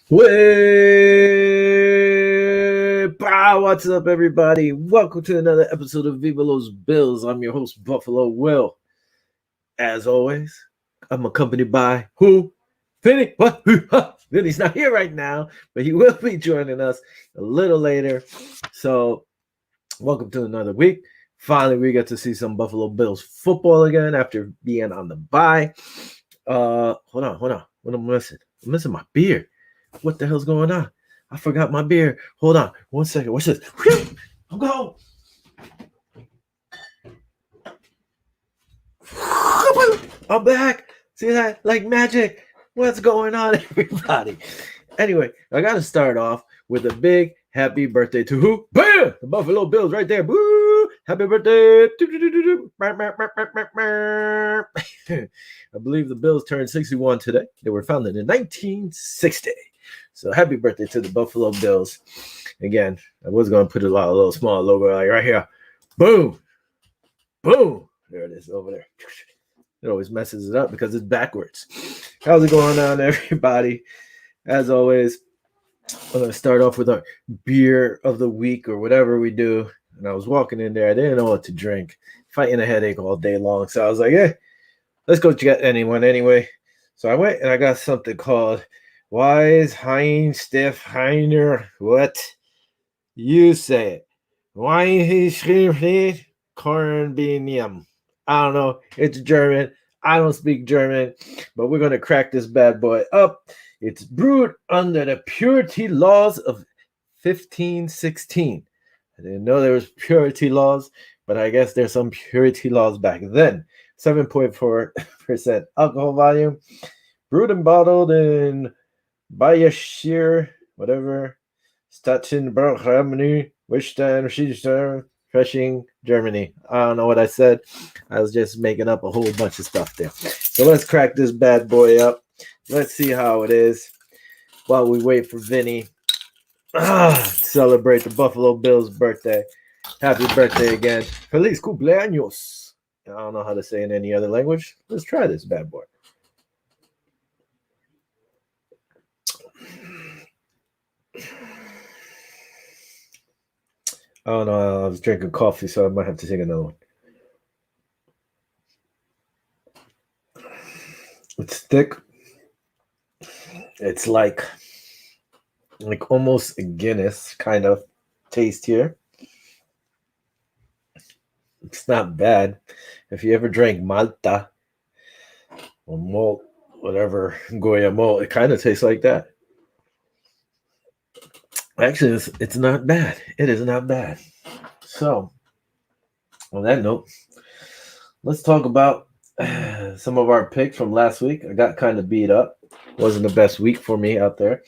What's up, everybody? Welcome to another episode of Viva Los Bills. I'm your host, Buffalo Will. As always, I'm accompanied by who? Vinny. What? Vinny's not here right now, but he will be joining us a little later. So, welcome to another week. Finally, we get to see some Buffalo Bills football again after being on the bye. Hold on. What am I missing? I'm missing my beer. What the hell's going on? I forgot my beer. Hold on. 1 second. What's this? I'm going. I'm back. See that? Like magic. What's going on, everybody? Anyway, I got to start off with a big happy birthday to who? Bam! The Buffalo Bills right there. Woo! Happy birthday. I believe the Bills turned 61 today. They were founded in 1960. So happy birthday to the Buffalo Bills. Again, I was going to put a little small logo like right here. Boom. Boom. There it is over there. It always messes it up because it's backwards. How's it going on, everybody? As always, I'm going to start off with our beer of the week or whatever we do. And I was walking in there. I didn't know what to drink. Fighting a headache all day long. So I was like, hey, let's go get anyone anyway. So I went and I got something called Wise Hein Stiff Heiner. What? You say it. Weinheim Kornbinium. I don't know. It's German. I don't speak German, but we're going to crack this bad boy up. It's brewed under the purity laws of 1516. I didn't know there was purity laws, but I guess there's some purity laws back then. 7.4% alcohol volume. Brewed and bottled in Bayeshir, whatever. Stadtberg, Germany, Wichtenstein, Fishing, Germany. I don't know what I said. I was just making up a whole bunch of stuff there. So let's crack this bad boy up. Let's see how it is while we wait for Vinny. Celebrate the Buffalo Bills' birthday. Happy birthday again. Feliz cumpleaños. I don't know how to say in any other language. Let's try this bad boy. Oh no, I was drinking coffee, so I might have to take another one. It's thick. It's like almost a Guinness kind of taste here. It's not bad. If you ever drank Malta or malt, whatever, Goya malt, it kind of tastes like that. Actually, it's not bad. It is not bad. So, on that note, let's talk about some of our picks from last week. I got kind of beat up. Wasn't the best week for me out there.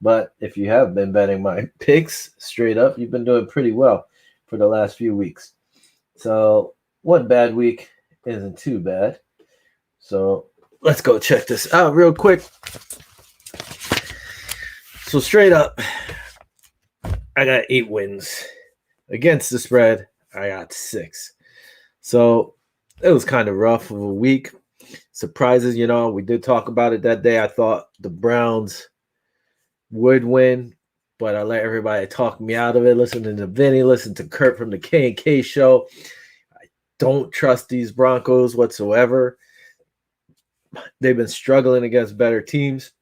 But if you have been betting my picks straight up, you've been doing pretty well for the last few weeks. So, one bad week isn't too bad. So, let's go check this out real quick. So, straight up, I got 8 wins. Against the spread, I got 6. So it was kind of rough of a week. Surprises, we did talk about it that day. I thought the Browns would win, but I let everybody talk me out of it. Listening to Vinny, listen to Kurt from the K&K show. I don't trust these Broncos whatsoever. They've been struggling against better teams.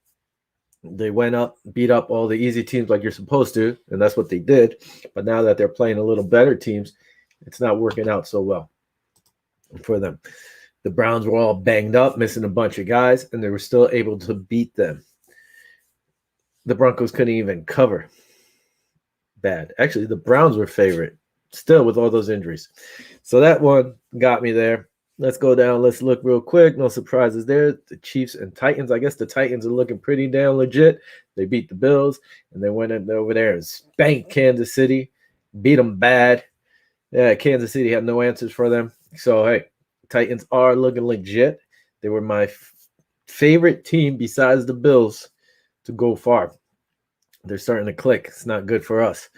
They went up, beat up all the easy teams like you're supposed to, and that's what they did. But now that they're playing a little better teams, it's not working out so well for them. The Browns were all banged up, missing a bunch of guys, and they were still able to beat them. The Broncos couldn't even cover. Bad. Actually, the Browns were favorite, still with all those injuries. So that one got me there. Let's go down. Let's look real quick. No surprises there. The Chiefs and Titans. I guess the Titans are looking pretty damn legit. They beat the Bills, and they went over there and spanked Kansas City. Beat them bad. Yeah, Kansas City had no answers for them. So, hey, Titans are looking legit. They were my favorite team besides the Bills to go far. They're starting to click. It's not good for us.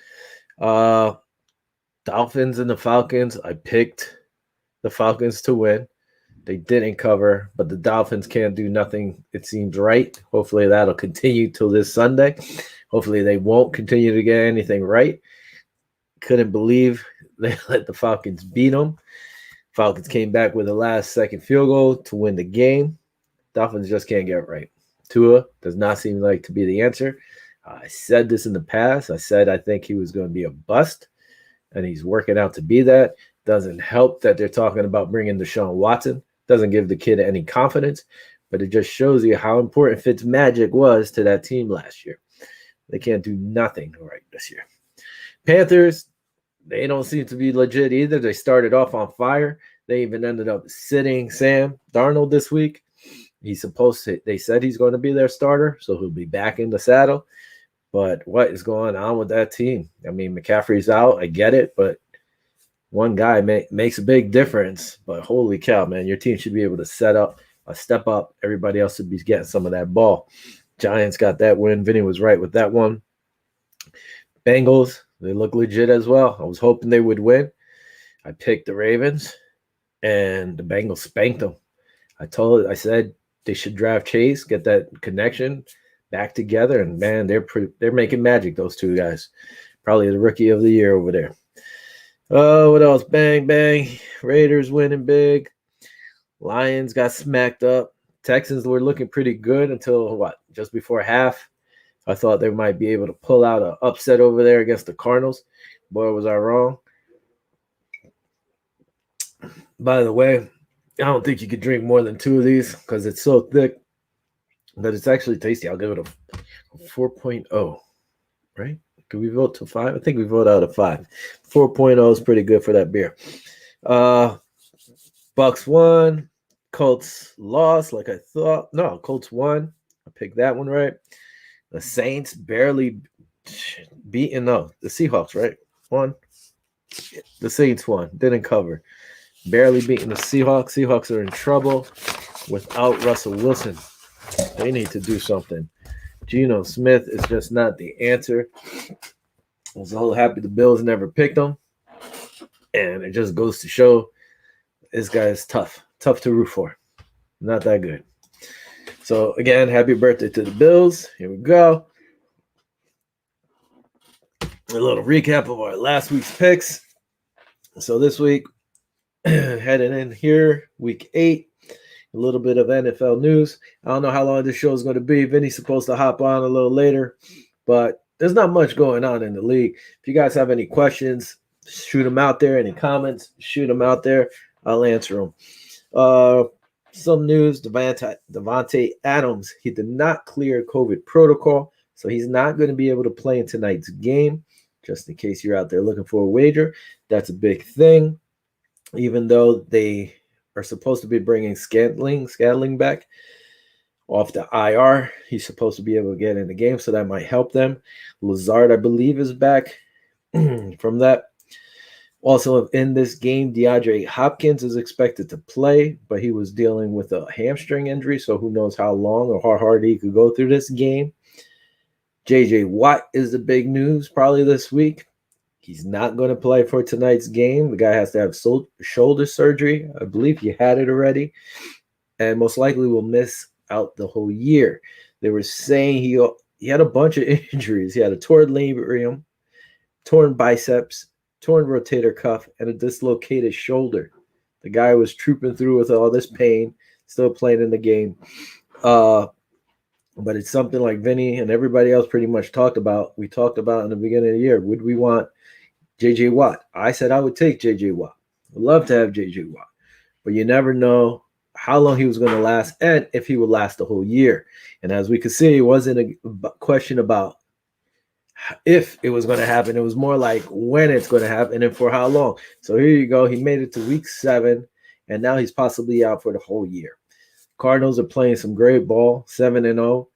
Dolphins and the Falcons. I picked the Falcons to win. They didn't cover, but the Dolphins can't do nothing, it seems, right. Hopefully that'll continue till this Sunday. Hopefully they won't continue to get anything right. Couldn't believe they let the Falcons beat them. Falcons came back with a last-second field goal to win the game. Dolphins just can't get right. Tua does not seem like to be the answer. I said this in the past. I said I think he was going to be a bust, and he's working out to be that. Doesn't help that they're talking about bringing Deshaun Watson. Doesn't give the kid any confidence, but it just shows you how important Fitzmagic was to that team last year. They can't do nothing right this year. Panthers, they don't seem to be legit either. They started off on fire. They even ended up sitting Sam Darnold this week. He's supposed to, they said he's going to be their starter, so he'll be back in the saddle. But what is going on with that team? I mean, McCaffrey's out. I get it, but one guy makes a big difference. But holy cow, man, your team should be able to step up. Everybody else should be getting some of that ball. Giants got that win. Vinny was right with that one. Bengals, they look legit as well. I was hoping they would win. I picked the Ravens, and the Bengals spanked them. I said they should draft Chase, get that connection back together, and man, they're making magic. Those two guys, probably the rookie of the year over there. Oh, what else? Bang bang. Raiders winning big. Lions got smacked up. Texans were looking pretty good until just before half. I thought they might be able to pull out an upset over there against the Cardinals. Boy, was I wrong. By the way, I don't think you could drink more than 2 of these because it's so thick, but it's actually tasty. I'll give it a 4.0, right? Can we vote to 5? I think we vote out of 5. 4.0 is pretty good for that beer. Bucks won. Colts lost like I thought. No, Colts won. I picked that one right. The Saints barely beaten. No, the Seahawks, right? Won. The Saints won. Didn't cover. Barely beating the Seahawks. Seahawks are in trouble without Russell Wilson. They need to do something. Geno Smith is just not the answer. I was so happy the Bills never picked him. And it just goes to show this guy is tough. Tough to root for. Not that good. So, again, happy birthday to the Bills. Here we go. A little recap of our last week's picks. So, this week, heading in here, week 8. A little bit of NFL news. I don't know how long this show is going to be. Vinny's supposed to hop on a little later. But there's not much going on in the league. If you guys have any questions, shoot them out there. Any comments, shoot them out there. I'll answer them. Some news, Devontae Adams, he did not clear COVID protocol, so he's not going to be able to play in tonight's game, just in case you're out there looking for a wager. That's a big thing, even though they are supposed to be bringing Scantling back off the IR. He's supposed to be able to get in the game, so that might help them. Lazard, I believe, is back from that. Also, in this game, DeAndre Hopkins is expected to play, but he was dealing with a hamstring injury, so who knows how long or how hard he could go through this game. J.J. Watt is the big news probably this week. He's not going to play for tonight's game. The guy has to have shoulder surgery. I believe he had it already, and most likely will miss out the whole year. They were saying he had a bunch of injuries. He had a torn labrum, torn biceps, torn rotator cuff, and a dislocated shoulder. The guy was trooping through with all this pain, still playing in the game. But it's something like Vinny and everybody else pretty much talked about. We talked about in the beginning of the year. Would we want J.J. Watt? I said I would take J.J. Watt. I'd love to have J.J. Watt. But you never know how long he was going to last and if he would last the whole year. And as we could see, it wasn't a question about if it was going to happen. It was more like when it's going to happen and for how long. So here you go. He made it to week 7, and now he's possibly out for the whole year. Cardinals are playing some great ball, 7-0,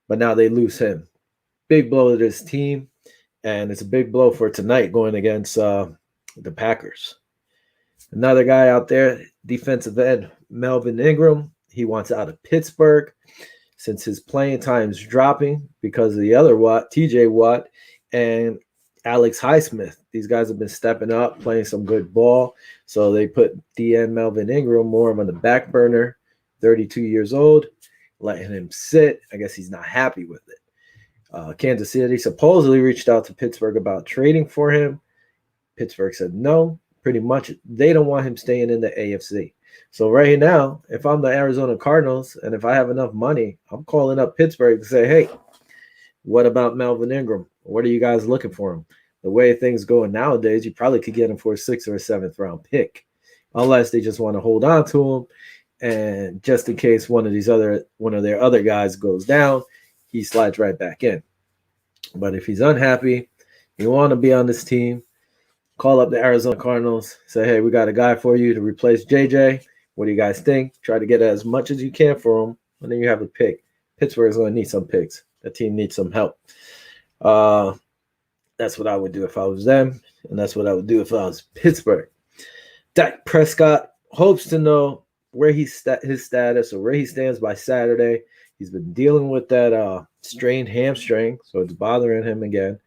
but now they lose him. Big blow to this team, and it's a big blow for tonight going against the Packers. Another guy out there, defensive end, Melvin Ingram. He wants out of Pittsburgh since his playing time is dropping because of the other Watt, TJ Watt, and Alex Highsmith. These guys have been stepping up, playing some good ball. So they put DN Melvin Ingram more on the back burner, 32 years old, letting him sit. I guess he's not happy with it. Kansas City supposedly reached out to Pittsburgh about trading for him. Pittsburgh said no. Pretty much, they don't want him staying in the AFC. So right now, if I'm the Arizona Cardinals and if I have enough money, I'm calling up Pittsburgh to say, hey, what about Melvin Ingram? What are you guys looking for him? The way things go nowadays, you probably could get him for a 6th or a 7th round pick, unless they just want to hold on to him. And just in case one of their other guys goes down, he slides right back in. But if he's unhappy, you want to be on this team, call up the Arizona Cardinals, say, hey, we got a guy for you to replace JJ. What do you guys think? Try to get as much as you can for him, and then you have a pick. Pittsburgh is going to need some picks. The team needs some help. That's what I would do if I was them, and that's what I would do if I was Pittsburgh. Dak Prescott hopes to know where his status or where he stands by Saturday. He's been dealing with that strained hamstring, so it's bothering him again.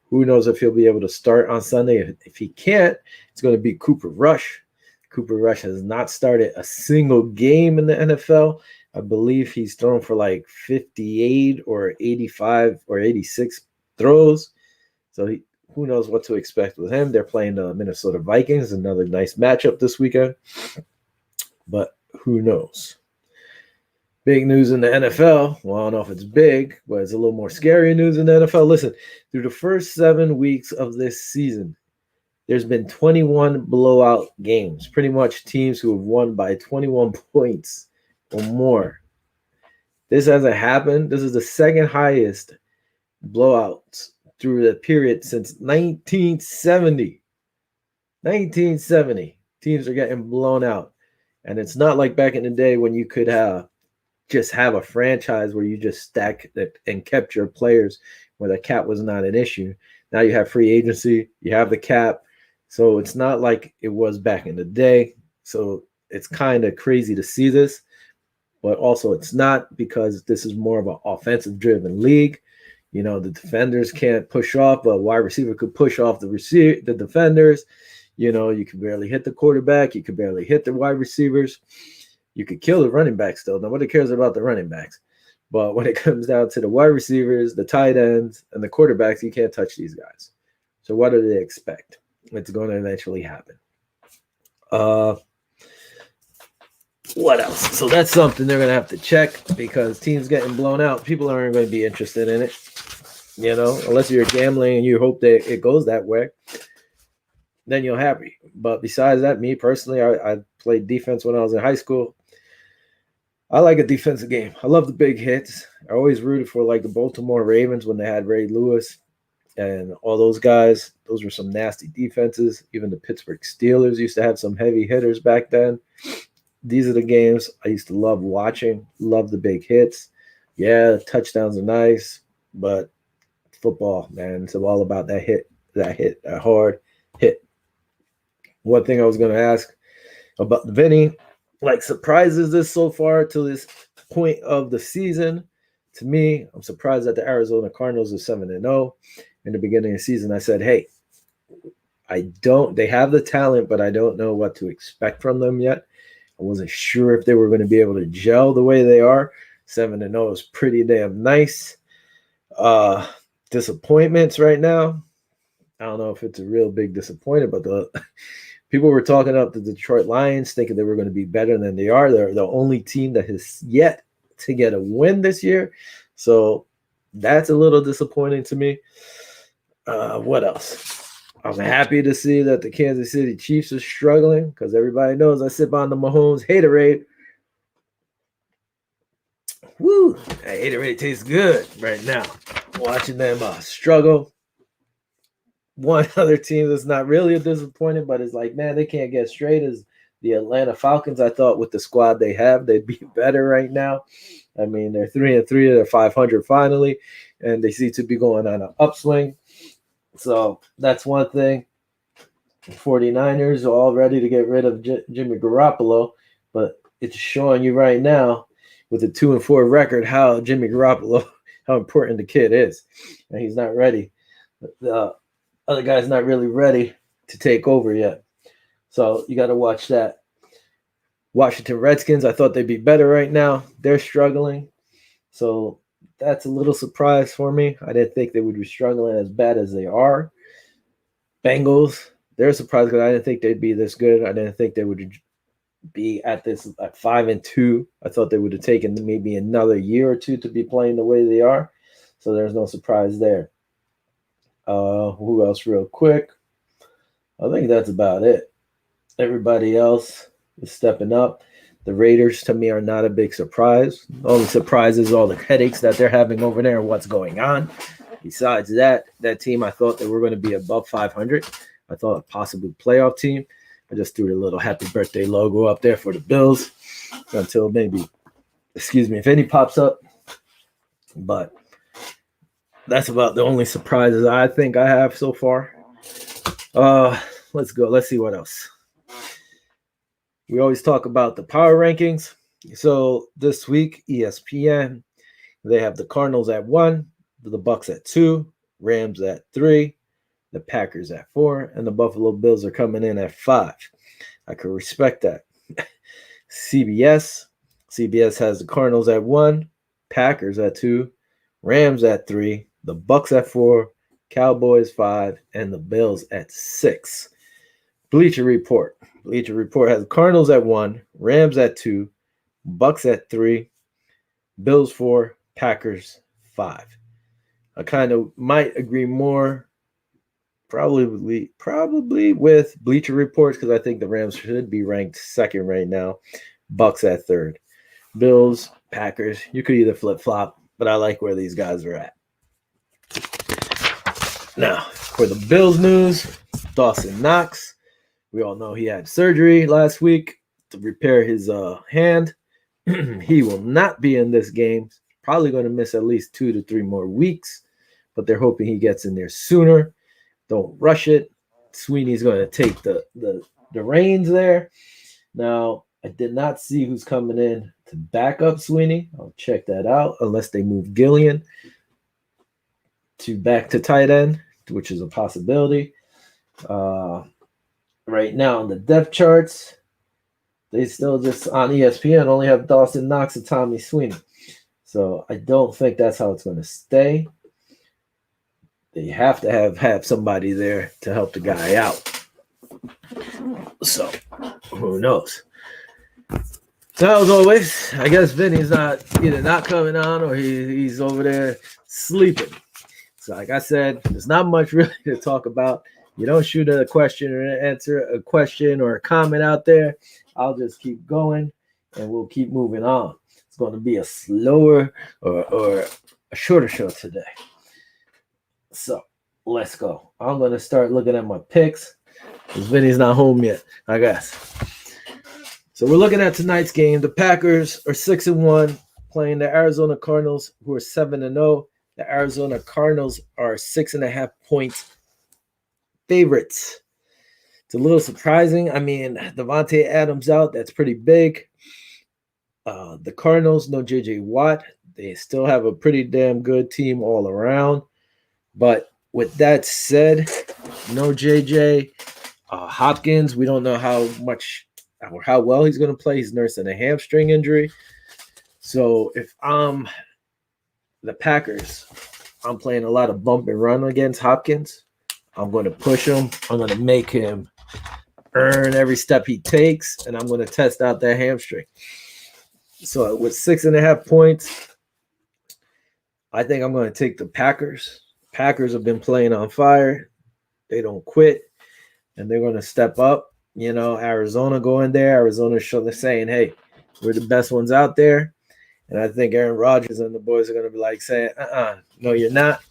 Who knows if he'll be able to start on Sunday. If he can't, it's going to be Cooper Rush. Cooper Rush has not started a single game in the NFL. I believe he's thrown for like 58 or 85 or 86 throws. So who knows what to expect with him. They're playing the Minnesota Vikings, another nice matchup this weekend. But who knows? Big news in the NFL. Well, I don't know if it's big, but it's a little more scary news in the NFL. Listen, through the first 7 weeks of this season, there's been 21 blowout games. Pretty much teams who have won by 21 points or more. This hasn't happened. This is the second highest blowouts through the period since 1970. 1970. Teams are getting blown out. And it's not like back in the day when you could just have a franchise where you just stacked and kept your players where the cap was not an issue. Now you have free agency, you have the cap. So it's not like it was back in the day. So it's kind of crazy to see this, but also it's not, because this is more of an offensive driven league. You know, the defenders can't push off, but a wide receiver could push off the defenders. You know, you can barely hit the quarterback. You can barely hit the wide receivers. You could kill the running backs still. Nobody cares about the running backs. But when it comes down to the wide receivers, the tight ends, and the quarterbacks, you can't touch these guys. So what do they expect? It's going to eventually happen. What else? So that's something they're going to have to check, because teams getting blown out, people aren't going to be interested in it. You know, unless you're gambling and you hope that it goes that way, then you're happy. But besides that, me personally, I played defense when I was in high school. I like a defensive game. I love the big hits. I always rooted for like the Baltimore Ravens when they had Ray Lewis and all those guys. Those were some nasty defenses. Even the Pittsburgh Steelers used to have some heavy hitters back then. These are the games I used to love watching. Love the big hits. Yeah, touchdowns are nice, but football, man, it's all about that hard hit. One thing I was going to ask about Vinny, like, surprises this so far to this point of the season. To me, I'm surprised that the Arizona Cardinals are 7-0. In the beginning of the season, I said, hey, they have the talent, but I don't know what to expect from them yet. I wasn't sure if they were going to be able to gel the way they are. 7-0 is pretty damn nice. Disappointments right now. I don't know if it's a real big disappointment, but the people were talking up the Detroit Lions, thinking they were going to be better than they are. They're the only team that has yet to get a win this year. So that's a little disappointing to me. What else? I'm happy to see that the Kansas City Chiefs are struggling, because everybody knows I sip on the Mahomes haterade. Woo! That haterade tastes good right now. Watching them struggle. One other team that's not really a disappointment, but it's like, man, they can't get straight, is the Atlanta Falcons. I thought with the squad they have, they'd be better right now. I mean, they're 3-3, they're 500 finally, and they seem to be going on an upswing. So that's one thing. 49ers are all ready to get rid of Jimmy Garoppolo, but it's showing you right now with a 2-4 record how Jimmy Garoppolo, how important the kid is, and he's not ready. Other guy's not really ready to take over yet. So you got to watch that. Washington Redskins, I thought they'd be better right now. They're struggling. So that's a little surprise for me. I didn't think they would be struggling as bad as they are. Bengals, they're surprised because I didn't think they'd be this good. I didn't think they would be at this at 5-2. I thought they would have taken maybe another year or two to be playing the way they are. So there's no surprise there. Who else, real quick? I think that's about it. Everybody else is stepping up. The Raiders, to me, are not a big surprise. All the surprise is all the headaches that they're having over there and what's going on. Besides that, that team, I thought they were going to be above 500. I thought a possibly playoff team. I just threw the little happy birthday logo up there for the Bills until maybe, if any pops up. But that's about the only surprises I think I have so far. Let's go. Let's see what else. We always talk about the power rankings. So this week, ESPN, they have the Cardinals at 1, the Bucks at 2, Rams at 3, the Packers at 4, and the Buffalo Bills are coming in at 5. I could respect that. CBS has the Cardinals at 1, Packers at 2, Rams at 3, the Bucks at 4, Cowboys 5, and the Bills at 6. Bleacher Report has Cardinals at 1, Rams at 2, Bucks at 3, Bills 4, Packers 5. I kind of might agree more probably with Bleacher Reports because I think the Rams should be ranked second right now. Bucks at third. Bills, Packers, you could either flip-flop, but I like where these guys are at. Now, for the Bills news, Dawson Knox. We all know he had surgery last week to repair his hand. He will not be in this game. Probably going to miss at least 2 to 3 more weeks, but they're hoping he gets in there sooner. Don't rush it. Sweeney's going to take the reins there. Now, I did not see who's coming in to back up Sweeney. I'll check that out unless they move Gillian back to tight end, which is a possibility. Right now on the depth charts, they still just on ESPN only have Dawson Knox and Tommy Sweeney. So I don't think that's how it's going to stay. They have to have somebody there to help the guy out. So who knows? So as always, I guess Vinny's either not coming on or he's over there sleeping. So like I said, there's not much really to talk about. You don't shoot a question or answer a question or a comment out there. I'll just keep going and we'll keep moving on. It's going to be a slower or a shorter show today. So let's go. I'm going to start looking at my picks because Vinny's not home yet, I guess. So we're looking at tonight's game. The Packers are 6-1 playing the Arizona Cardinals, who are 7-0. The Arizona Cardinals are 6.5 points favorites. It's a little surprising. I mean, Devontae Adams out. That's pretty big. The Cardinals, no J.J. Watt. They still have a pretty damn good team all around. But with that said, no J.J. Hopkins, we don't know how much or how well he's going to play. He's nursing a hamstring injury. So if I'm the Packers, I'm playing a lot of bump and run against Hopkins. I'm going to push him. I'm going to make him earn every step he takes, and I'm going to test out that hamstring. So with 6.5 points, I think I'm going to take the Packers. Packers have been playing on fire. They don't quit, and they're going to step up. You know, Arizona going there. Arizona saying, hey, we're the best ones out there. And I think Aaron Rodgers and the boys are going to be like saying, no, you're not.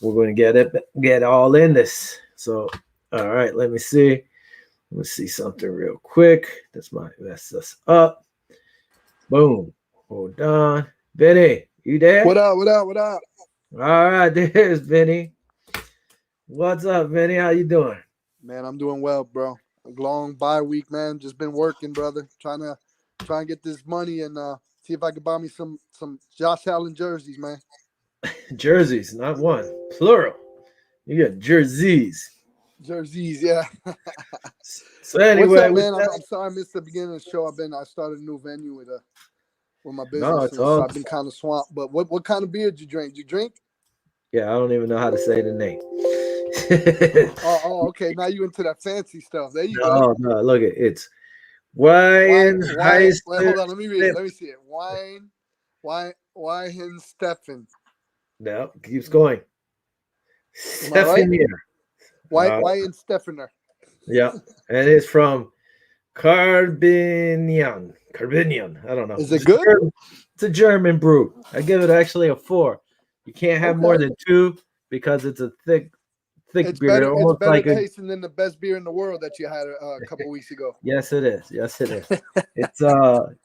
We're going to get all in this. So, all right, let me see. Let's see something real quick. That's might mess us up. Boom. Hold on. Vinny, you there? What up? All right, there's Vinny. What's up, Vinny? How you doing? Man, I'm doing well, bro. A long bye week, man. Just been working, brother. Trying to get this money and see if I can buy me some Josh Allen jerseys, man. Jerseys, not one. Plural. You got jerseys. Jerseys, yeah. So What's anyway, up, with man? I'm, that, I'm sorry I missed the beginning of the show. I started a new venue with my no, business, it's and so all. I've been kind of swamped. But what kind of beer did you drink? Did you drink? Yeah, I don't even know how to say the name. Okay. Now you into that fancy stuff. There you go. No, no, look at it's Wine Wine. Wait, Heister. hold on. Let me read it. Let me see it. Wine, Steffen. No, keeps going. Am I right? Stephanie. Uh, Wine Steffener. yeah, and it's from Carbinian. Carbinian. I don't know. Is it good? It's a German brew. I give it actually a 4. You can't have more Okay. than 2 because it's a thick It's better. beer, It's almost better like a. tasting than the best beer in the world that you had a couple weeks ago. Yes, it is. Yes, it is.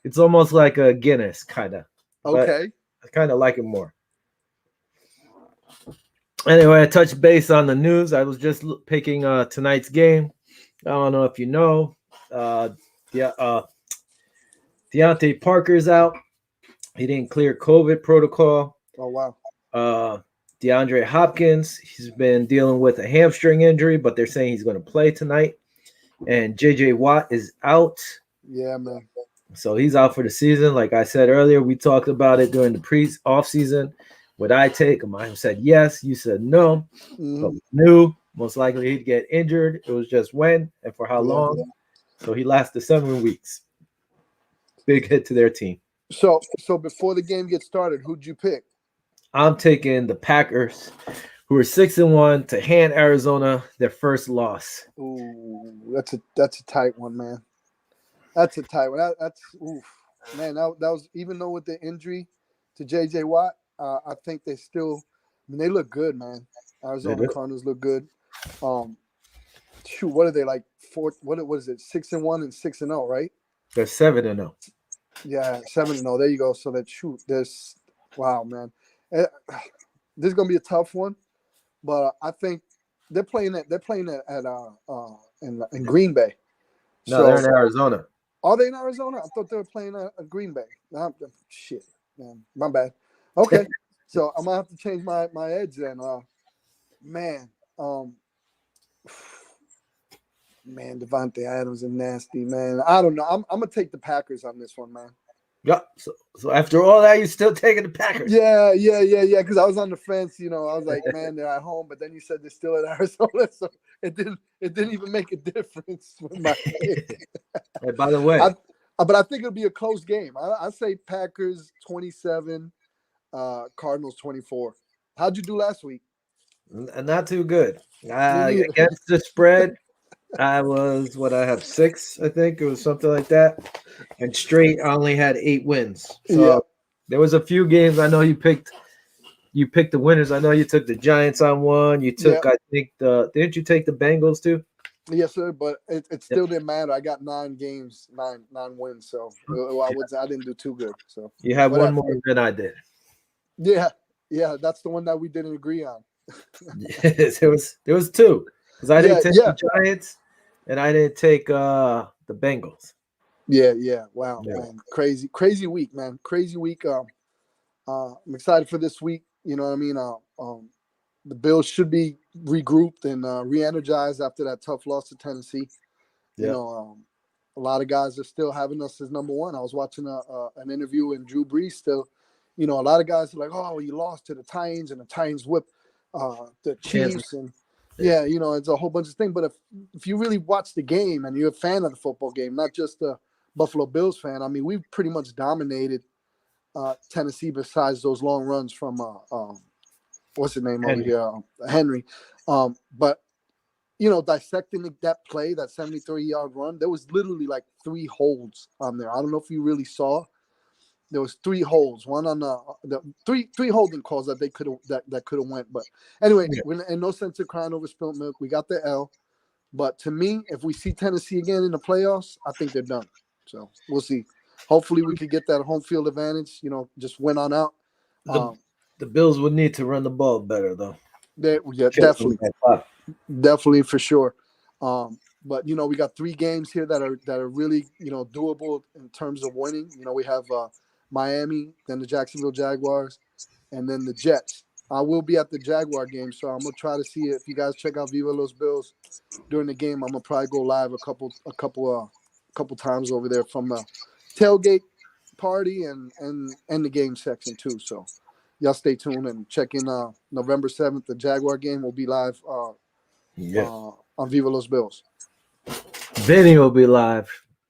It's almost like a Guinness kind of, but Okay. I kind of like it more. Anyway, I touched base on the news. I was just picking tonight's game. I don't know if you know. Uh, yeah, Deontay Parker's out. He didn't clear COVID protocol. Oh wow. Uh, DeAndre Hopkins, he's been dealing with a hamstring injury, but they're saying he's going to play tonight. And JJ Watt is out. Yeah, man. So he's out for the season. Like I said earlier, we talked about it during the off season. Would I take him? I said yes. You said no. But we knew most likely he'd get injured. It was just when and for how long. So he lasted 7 weeks. Big hit to their team. So before the game gets started, who'd you pick? I'm taking the Packers, who are 6-1, to hand Arizona their first loss. Ooh, that's a tight one, man. That's a tight one. That's oof, man. That was, even though with the injury to J.J. Watt, I think they still. I mean, they look good, man. Arizona Cardinals look good. Shoot, what are they like? What is it? 6-1 and 6-0, right? They're 7-0. Yeah, 7-0. There you go. So that wow, man. This is gonna be a tough one, but I think they're playing at in Green Bay. No, they're in Arizona. Are they in Arizona? I thought they were playing at Green Bay. Shit, man, my bad. Okay, so I'm gonna have to change my edge then. Man, man, Devontae Adams is nasty, man. I don't know. I'm gonna take the Packers on this one, man. Yeah. So after all that, you're still taking the Packers. Yeah. Because I was on the fence, I was like, man, they're at home, but then you said they're still at Arizona, so it didn't even make a difference with my pick. Hey, by the way, but I think it'll be a close game. I say Packers 27, Cardinals 24. How'd you do last week? not too good. Me Against the spread, I was I have 6, I think it was something like that, and straight I only had 8 wins. So there was a few games I know you picked the winners. I know you took the Giants on one. You took I think didn't you take the Bengals too? Yes, sir. But it still didn't matter. I got 9 games, nine wins. So I didn't do too good. So you have one more than I did. Yeah, that's the one that we didn't agree on. Yes, there was 2 because I didn't take the Giants and I didn't take the Bengals. Yeah. Wow, man, crazy week, man. Crazy week. I'm excited for this week. You know what I mean? The Bills should be regrouped and re-energized after that tough loss to Tennessee. You know, a lot of guys are still having us as number one. I was watching an interview and Drew Brees still. A lot of guys are like, "Oh, you lost to the Titans and the Titans whipped the Chiefs," and it's a whole bunch of things. But if you really watch the game and you're a fan of the football game, not just a Buffalo Bills fan, I mean, we've pretty much dominated Tennessee besides those long runs from what's his name over here, Henry. But dissecting that play, that 73-yard run, there was literally like 3 holds on there. I don't know if you really saw. There was 3 holds, one on the three holding calls that they could have that could have went. But anyway, in no sense of crying over spilt milk, we got the L. But to me, if we see Tennessee again in the playoffs, I think they're done. So we'll see. Hopefully, we could get that home field advantage. Just win on out. The Bills would need to run the ball better, though. Definitely for sure. But we got 3 games here that are really doable in terms of winning. We have Miami, then the Jacksonville Jaguars, and then the Jets. I will be at the Jaguar game, so I'm gonna try to see if you guys check out Viva Los Bills during the game. I'm gonna probably go live a couple times over there from the tailgate party and the game section too. So y'all stay tuned and check in. November 7th, the Jaguar game will be live Yeah. on Viva Los Bills. Vinny will be live.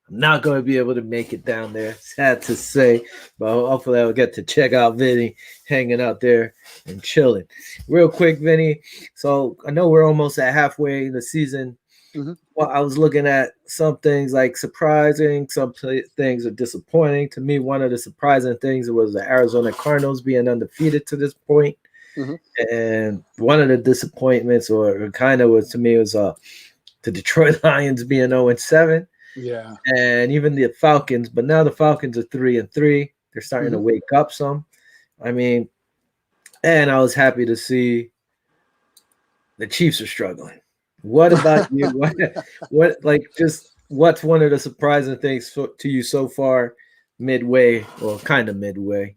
I'm not going to be able to make it down there. Sad to say, but hopefully I'll get to check out Vinny hanging out there and chilling. Real quick, Vinny. So I know we're almost at halfway in the season. Mm-hmm. Well, I was looking at some things like surprising, some things are disappointing. To me, one of the surprising things was the Arizona Cardinals being undefeated to this point. Mm-hmm. And one of the disappointments, or kind of was to me, was the Detroit Lions being 0-7. Yeah. And even the Falcons, but now the Falcons are 3-3. They're starting to wake up some. I mean, and I was happy to see the Chiefs are struggling. What about you? What's one of the surprising things to you so far, midway or kind of midway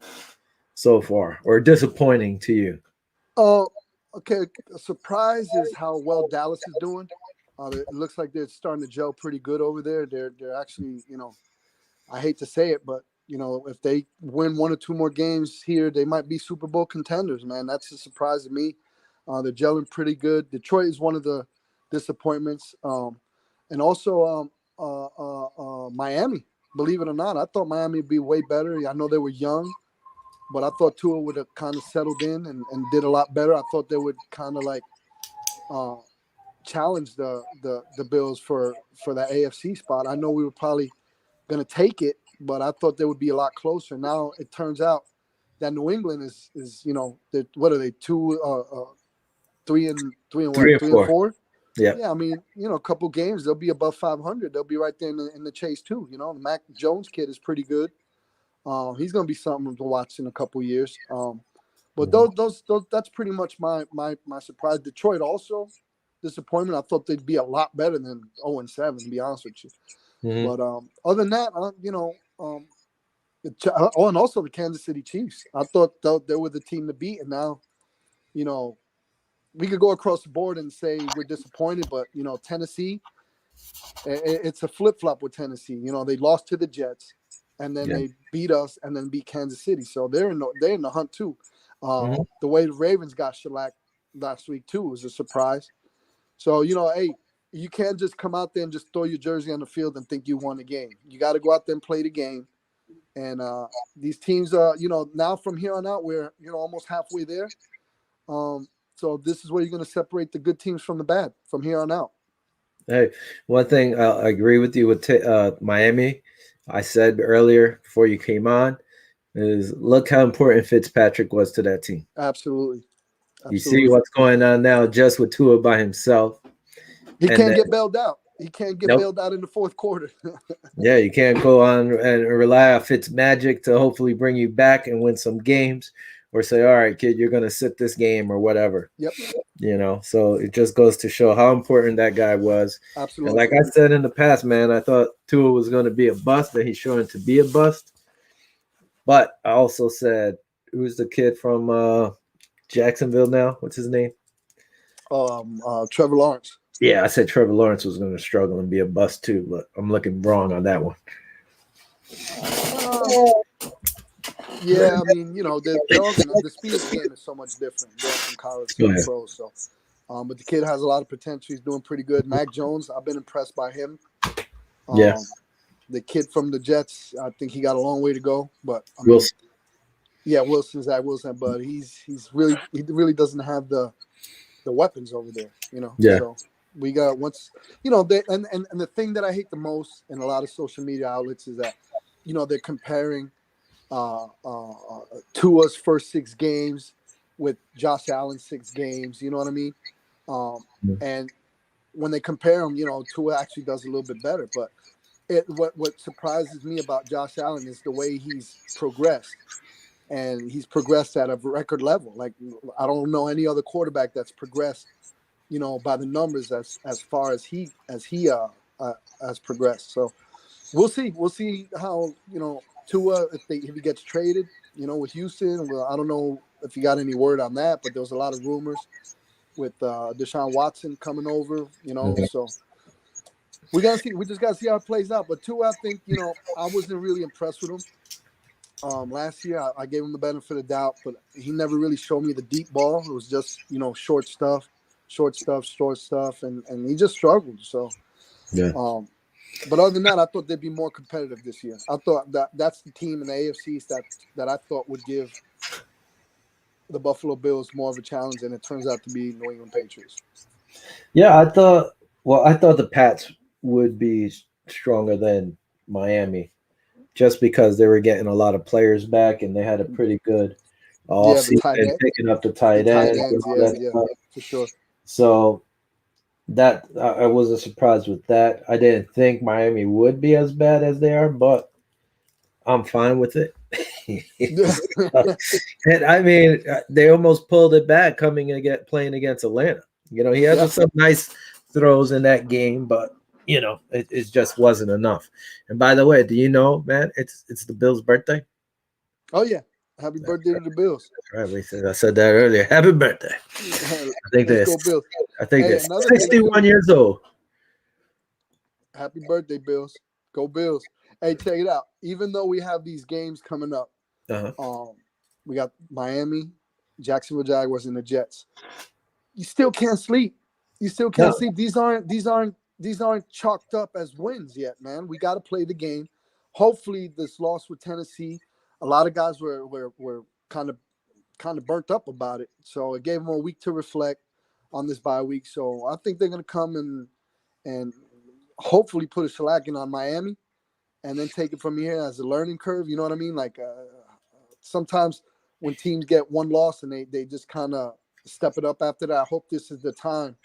so far, or disappointing to you? Okay. A surprise is how well Dallas is doing. It looks like they're starting to gel pretty good over there. They're actually, I hate to say it, but if they win one or two more games here, they might be Super Bowl contenders, man. That's a surprise to me. They're gelling pretty good. Detroit is one of the disappointments. And also Miami, believe it or not. I thought Miami would be way better. I know they were young, but I thought Tua would have kind of settled in and did a lot better. I thought they would kind of like challenge the Bills for that AFC spot. I know we were probably going to take it, but I thought they would be a lot closer. Now it turns out that New England is what are they, 3 and 4? Yeah. Yeah, I mean, a couple games they'll be above 500. They'll be right there in the chase too. The Mac Jones kid is pretty good. He's going to be something to watch in a couple years. But those that's pretty much my surprise. Detroit also disappointment. I thought they'd be a lot better than 0-7, to be honest with you. But other than that, and also the Kansas City Chiefs. I thought they were the team to beat, and now, we could go across the board and say we're disappointed. But Tennessee, it's a flip flop with Tennessee. They lost to the Jets, and then they beat us, and then beat Kansas City. So they're in the hunt too. The way the Ravens got shellacked last week too was a surprise. So hey, you can't just come out there and just throw your jersey on the field and think you won the game. You got to go out there and play the game. And these teams, now from here on out, we're almost halfway there. So this is where you're going to separate the good teams from the bad from here on out. Hey, one thing I agree with you with Miami. I said earlier before you came on is look how important Fitzpatrick was to that team. Absolutely. You see what's going on now just with Tua by himself. He can't get bailed out. He can't get bailed out in the fourth quarter. Yeah, you can't go on and rely on Fitz magic to hopefully bring you back and win some games, or say, all right, kid, you're going to sit this game or whatever. Yep. So it just goes to show how important that guy was. Absolutely. And like I said in the past, man, I thought Tua was going to be a bust, and he's showing to be a bust. But I also said, who's the kid from Jacksonville now? What's his name? Trevor Lawrence. Yeah, I said Trevor Lawrence was going to struggle and be a bust too, but I'm looking wrong on that one. Yeah, I mean, the speed of the game is so much different from college to pro. So, but the kid has a lot of potential. He's doing pretty good. Mac Jones, I've been impressed by him. The kid from the Jets, I think he got a long way to go. But Wilson. Zach Wilson. But he really doesn't have the weapons over there. Yeah. So we got and the thing that I hate the most in a lot of social media outlets is that they're comparing Tua's first 6 games with Josh Allen's 6 games. You know what I mean? And when they compare them, Tua actually does a little bit better. But what surprises me about Josh Allen is the way he's progressed, and he's progressed at a record level. Like I don't know any other quarterback that's progressed, by the numbers as far as he has progressed. So we'll see how Tua, if he gets traded, with Houston. Well, I don't know if you got any word on that, but there was a lot of rumors with Deshaun Watson coming over. So we gotta see. We just gotta see how it plays out. But Tua, I think I wasn't really impressed with him. Last year, I gave him the benefit of doubt, but he never really showed me the deep ball. It was just short stuff, and he just struggled. So, Yeah. But other than that, I thought they'd be more competitive this year. I thought that's the team in the AFC East that I thought would give the Buffalo Bills more of a challenge, and it turns out to be New England Patriots. Yeah, I thought the Pats would be stronger than Miami, just because they were getting a lot of players back and they had a pretty good The tight offseason end, picking up the tight ends and all that stuff. for sure. So that I wasn't surprised with that. I didn't think Miami would be as bad as they are, but I'm fine with it. And I mean, they almost pulled it back playing against Atlanta. He had some nice throws in that game, but it just wasn't enough. And by the way, do you know, man, it's the Bills' birthday? Oh yeah. Happy birthday to the Bills. That's right. I said that earlier. Happy birthday. I think they're 61 years old. Happy birthday, Bills. Go Bills. Hey, check it out. Even though we have these games coming up, we got Miami, Jacksonville Jaguars, and the Jets. You still can't sleep. Sleep. These aren't chalked up as wins yet, man. We got to play the game. Hopefully, this loss with Tennessee, a lot of guys were kind of burnt up about it. So it gave them a week to reflect on this bye week. So I think they're going to come and hopefully put a shellacking on Miami, and then take it from here as a learning curve. You know what I mean? Like sometimes when teams get one loss and they just kind of step it up after that, I hope this is the time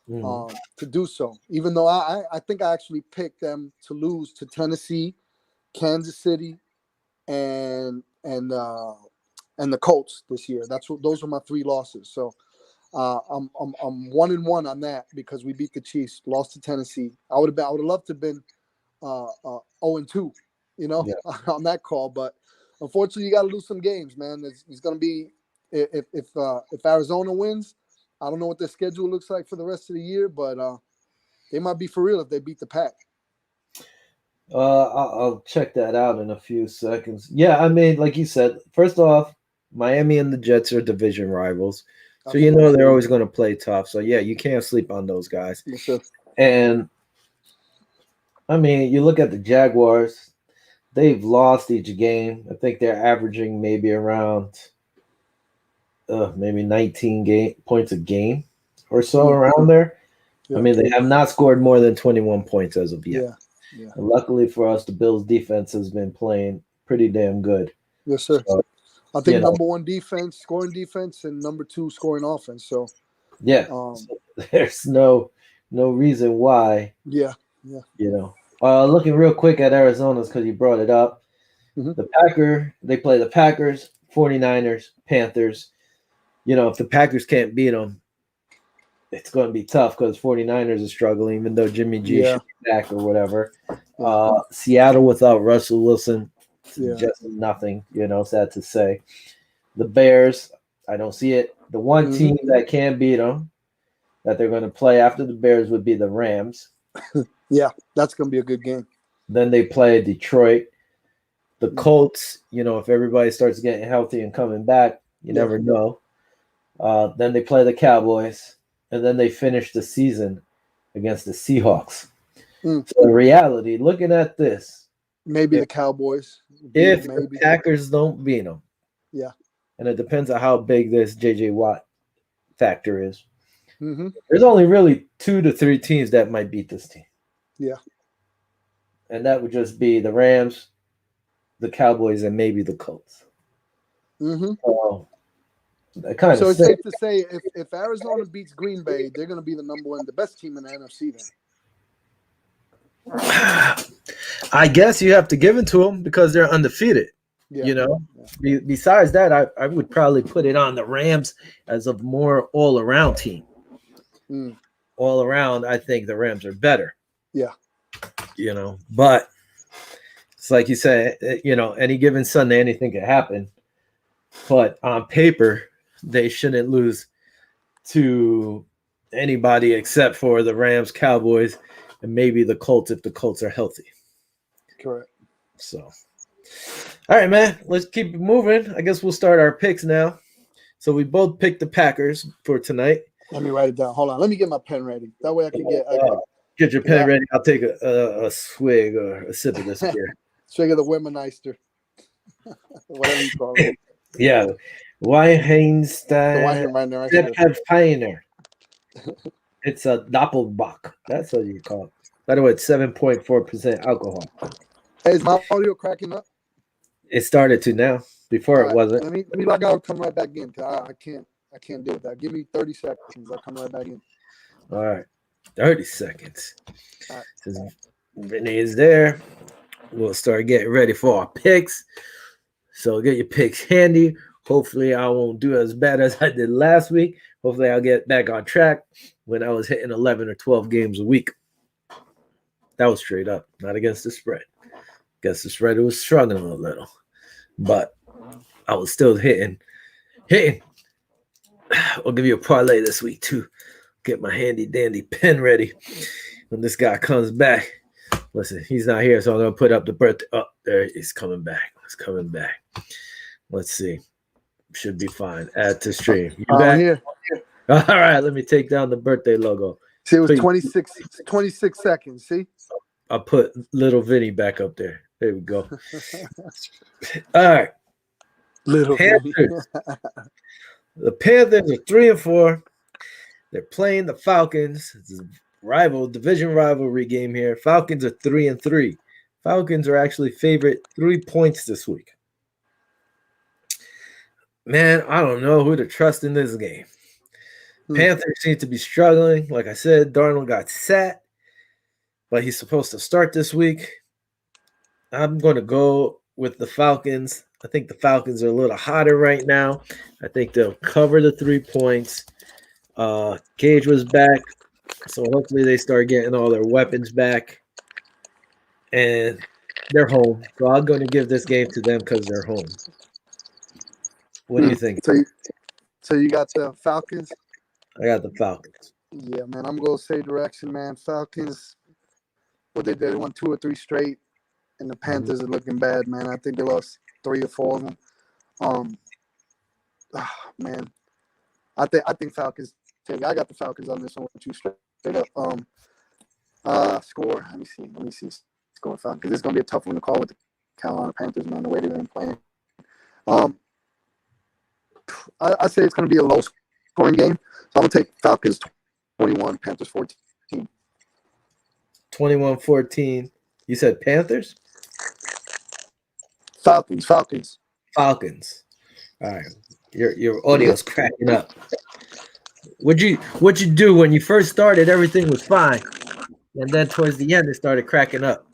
to do so. Even though I think I actually picked them to lose to Tennessee, Kansas City, and the Colts this year. Those were my 3 losses. So I'm 1-1 on that because we beat the Chiefs, lost to Tennessee. I would have loved to have been 0-2, on that call. But unfortunately, you got to lose some games, man. It's going to be if Arizona wins, I don't know what their schedule looks like for the rest of the year, but they might be for real if they beat the Pack. I'll check that out in a few seconds. Yeah, I mean, like you said, first off, Miami and the Jets are division rivals. So they're always going to play tough. So yeah, you can't sleep on those guys. Yes, sir. And I mean, you look at the Jaguars, they've lost each game. I think they're averaging maybe around maybe 19 points a game or so around there. Yeah. I mean, they have not scored more than 21 points as of yet. Yeah. And luckily for us, the Bills' defense has been playing pretty damn good. Yes, sir. So, I think number 1 defense, scoring defense, and number 2 scoring offense. So so there's no reason why. Yeah. Looking real quick at Arizona's because you brought it up. They play the Packers, 49ers, Panthers. If the Packers can't beat them, it's going to be tough because 49ers are struggling, even though Jimmy G should be back or whatever. Seattle without Russell Wilson, just nothing, sad to say. The Bears, I don't see it. The one team that can beat them, that they're going to play after the Bears, would be the Rams. Yeah, that's going to be a good game. Then they play Detroit. The Colts, if everybody starts getting healthy and coming back, you never know. Then they play the Cowboys. And then they finish the season against the Seahawks. So in reality, looking at this, maybe the Cowboys. If the Packers don't beat them, and it depends on how big this J.J. Watt factor is. There's only really 2 to 3 teams that might beat this team. Yeah, and that would just be the Rams, the Cowboys, and maybe the Colts. So it's safe to say if Arizona beats Green Bay, they're going to be the best team in the NFC then. I guess you have to give it to them because they're undefeated. Besides that, I would probably put it on the Rams as a more all-around team. All around, I think the Rams are better. Yeah. But It's like you said, any given Sunday, anything could happen. But on paper, they shouldn't lose to anybody except for the Rams, Cowboys, and maybe the Colts if the Colts are healthy. Correct. So, all right, man, let's keep it moving. I guess we'll start our picks now. So we both picked the Packers for tonight. Let me write it down. Hold on. Let me get my pen ready. That way I can get your pen ready. I'll take a swig or a sip of this beer. Swig of the Womanister. Whatever you call it. Yeah. Weinstein. It's a Doppelbock. That's what you call it. By the way, it's 7.4% alcohol. Hey, is my audio cracking up? It started to now. Before it wasn't. Let me log out and come right back in. I can't do that. Give me 30 seconds. I'll come right back in. All right. 30 seconds. All right. Since Vinny is there, we'll start getting ready for our picks. So get your picks handy. Hopefully I won't do as bad as I did last week. Hopefully I'll get back on track when I was hitting 11 or 12 games a week. That was straight up, not against the spread. Against the spread, it was struggling a little. But I was still hitting. I'll give you a parlay this week too. Get my handy dandy pen ready when this guy comes back. Listen, he's not here, so I'm gonna put up the birthday. Oh, there he's coming back. It's coming back. Let's see. Should be fine. Add to stream. You back? Here. All right, let me take down the birthday logo. See, it was 26 seconds. See? I'll put little Vinny back up there. There we go. All right. Little Panthers. The Panthers are 3-4. They're playing the Falcons. It's a division rivalry game here. Falcons are 3-3. Falcons are actually favored 3 points this week. Man, I don't know who to trust in this game. Panthers seem to be struggling. Like I said, Darnold got sat, but he's supposed to start this week. I'm going to go with the Falcons. I think the Falcons are a little hotter right now. I think they'll cover the 3 points. Cage was back, so hopefully they start getting all their weapons back. And they're home. So I'm going to give this game to them because they're home. What do you think? So you got the Falcons? I got the Falcons. Yeah, man. I'm going to say direction, man. Falcons, what they did, they won 2 or 3 straight. And the Panthers are looking bad, man. I think they lost 3 or 4 of them. Man. I think Falcons. I got the Falcons on this one with 2 straight up. Score. Let me see. Score Falcons. It's going to be a tough one to call with the Carolina Panthers, man. The way they've been playing. I say it's going to be a low-scoring game. So I'm going to take Falcons 21, Panthers 14. 21-14. You said Panthers? Falcons. All right. Your audio's cracking up. What'd you do when you first started? Everything was fine, and then towards the end, it started cracking up.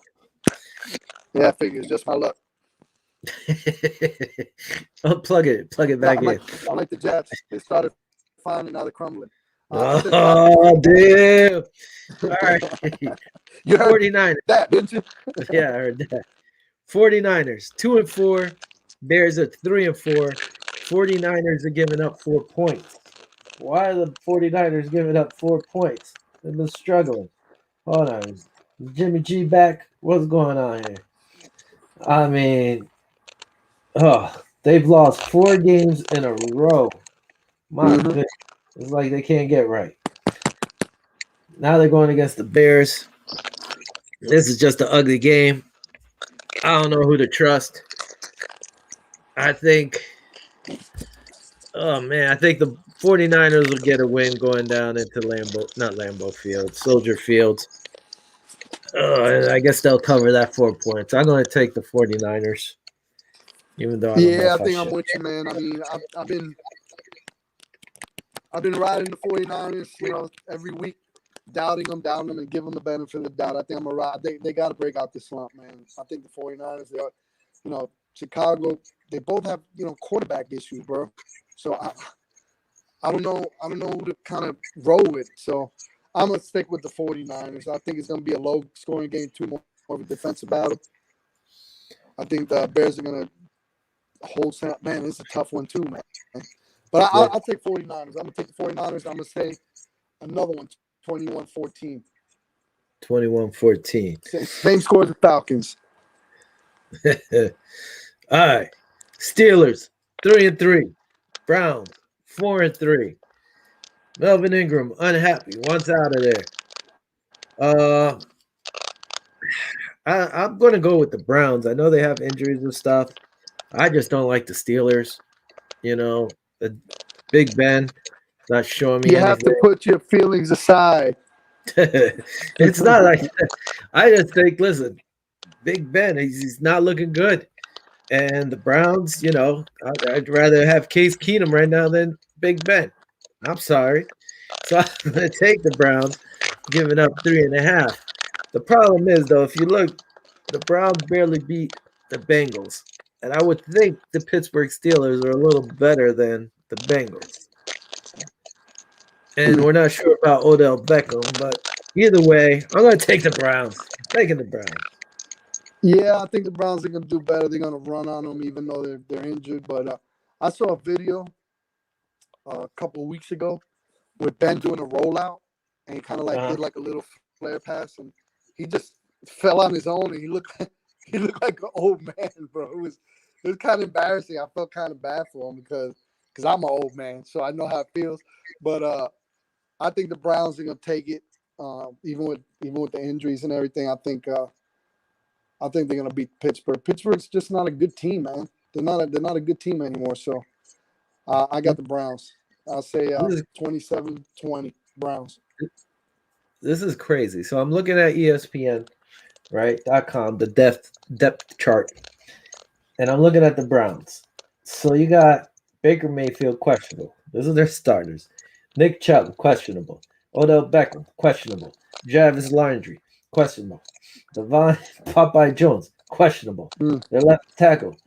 Yeah, I figure it's just my luck. Plug it back in. I like the Jets. They started fine and now they're crumbling. Oh, damn. All right. You heard 49ers. that, didn't you? Yeah, I heard that. 49ers, 2-4. Bears are 3-4. 49ers are giving up 4 points. Why are the 49ers giving up 4 points? They've been struggling. Hold on. Is Jimmy G back? What's going on here? I mean, they've lost 4 games in a row. My goodness. It's like they can't get right. Now they're going against the Bears. This is just an ugly game. I don't know who to trust. I think the 49ers will get a win going down into Soldier Field. I guess they'll cover that 4 points. I'm going to take the 49ers. Even though I think I'm with you, man. I mean, I've been riding the 49ers, every week, doubting them, and giving them the benefit of the doubt. I think I'm a ride. They got to break out this slump, man. I think the 49ers, they are, Chicago, they both have, quarterback issues, bro. So I don't know who to kind of roll with. So I'm going to stick with the 49ers. I think it's going to be a low-scoring game, more of a defensive battle. I think the Bears are gonna hold Sam. Man, it's a tough one too, man. But I'll take 49ers. I'm gonna take the 49ers. I'm gonna say another one, 21-14. 21-14. Same score as the Falcons. All right. Steelers 3-3. Browns 4-3. Melvin Ingram unhappy, wants out of there. I'm going to go with the Browns. I know they have injuries and stuff. I just don't like the Steelers. You know, the Big Ben not showing me You anything. have to put your feelings aside. It's not like I just think, listen, Big Ben, he's not looking good. And the Browns, you know, I'd rather have Case Keenum right now than Big Ben. I'm sorry. So I'm going to take the Browns, giving up 3.5. The problem is, though, if you look, the Browns barely beat the Bengals. And I would think the Pittsburgh Steelers are a little better than the Bengals. And we're not sure about Odell Beckham, but either way, I'm going to take the Browns. Taking the Browns. Yeah, I think the Browns are going to do better. They're going to run on them even though they're injured. But I saw a video a couple of weeks ago with Ben doing a rollout, and he kind of did like a little flare pass, and he just fell on his own, and he looked like an old man, bro. It was kind of embarrassing. I felt kind of bad for him because I'm an old man, so I know how it feels. But I think the Browns are going to take it, even with the injuries and everything. I think they're going to beat Pittsburgh. Pittsburgh's just not a good team, man. They're not a good team anymore. So I got the Browns. I'll say 27-20 Browns. This is crazy. So I'm looking at ESPN, right, .com, the depth chart, and I'm looking at the Browns. So you got Baker Mayfield, questionable. Those are their starters. Nick Chubb, questionable. Odell Beckham, questionable. Jarvis Landry, questionable. Devon Popeye Jones, questionable. Their left tackle,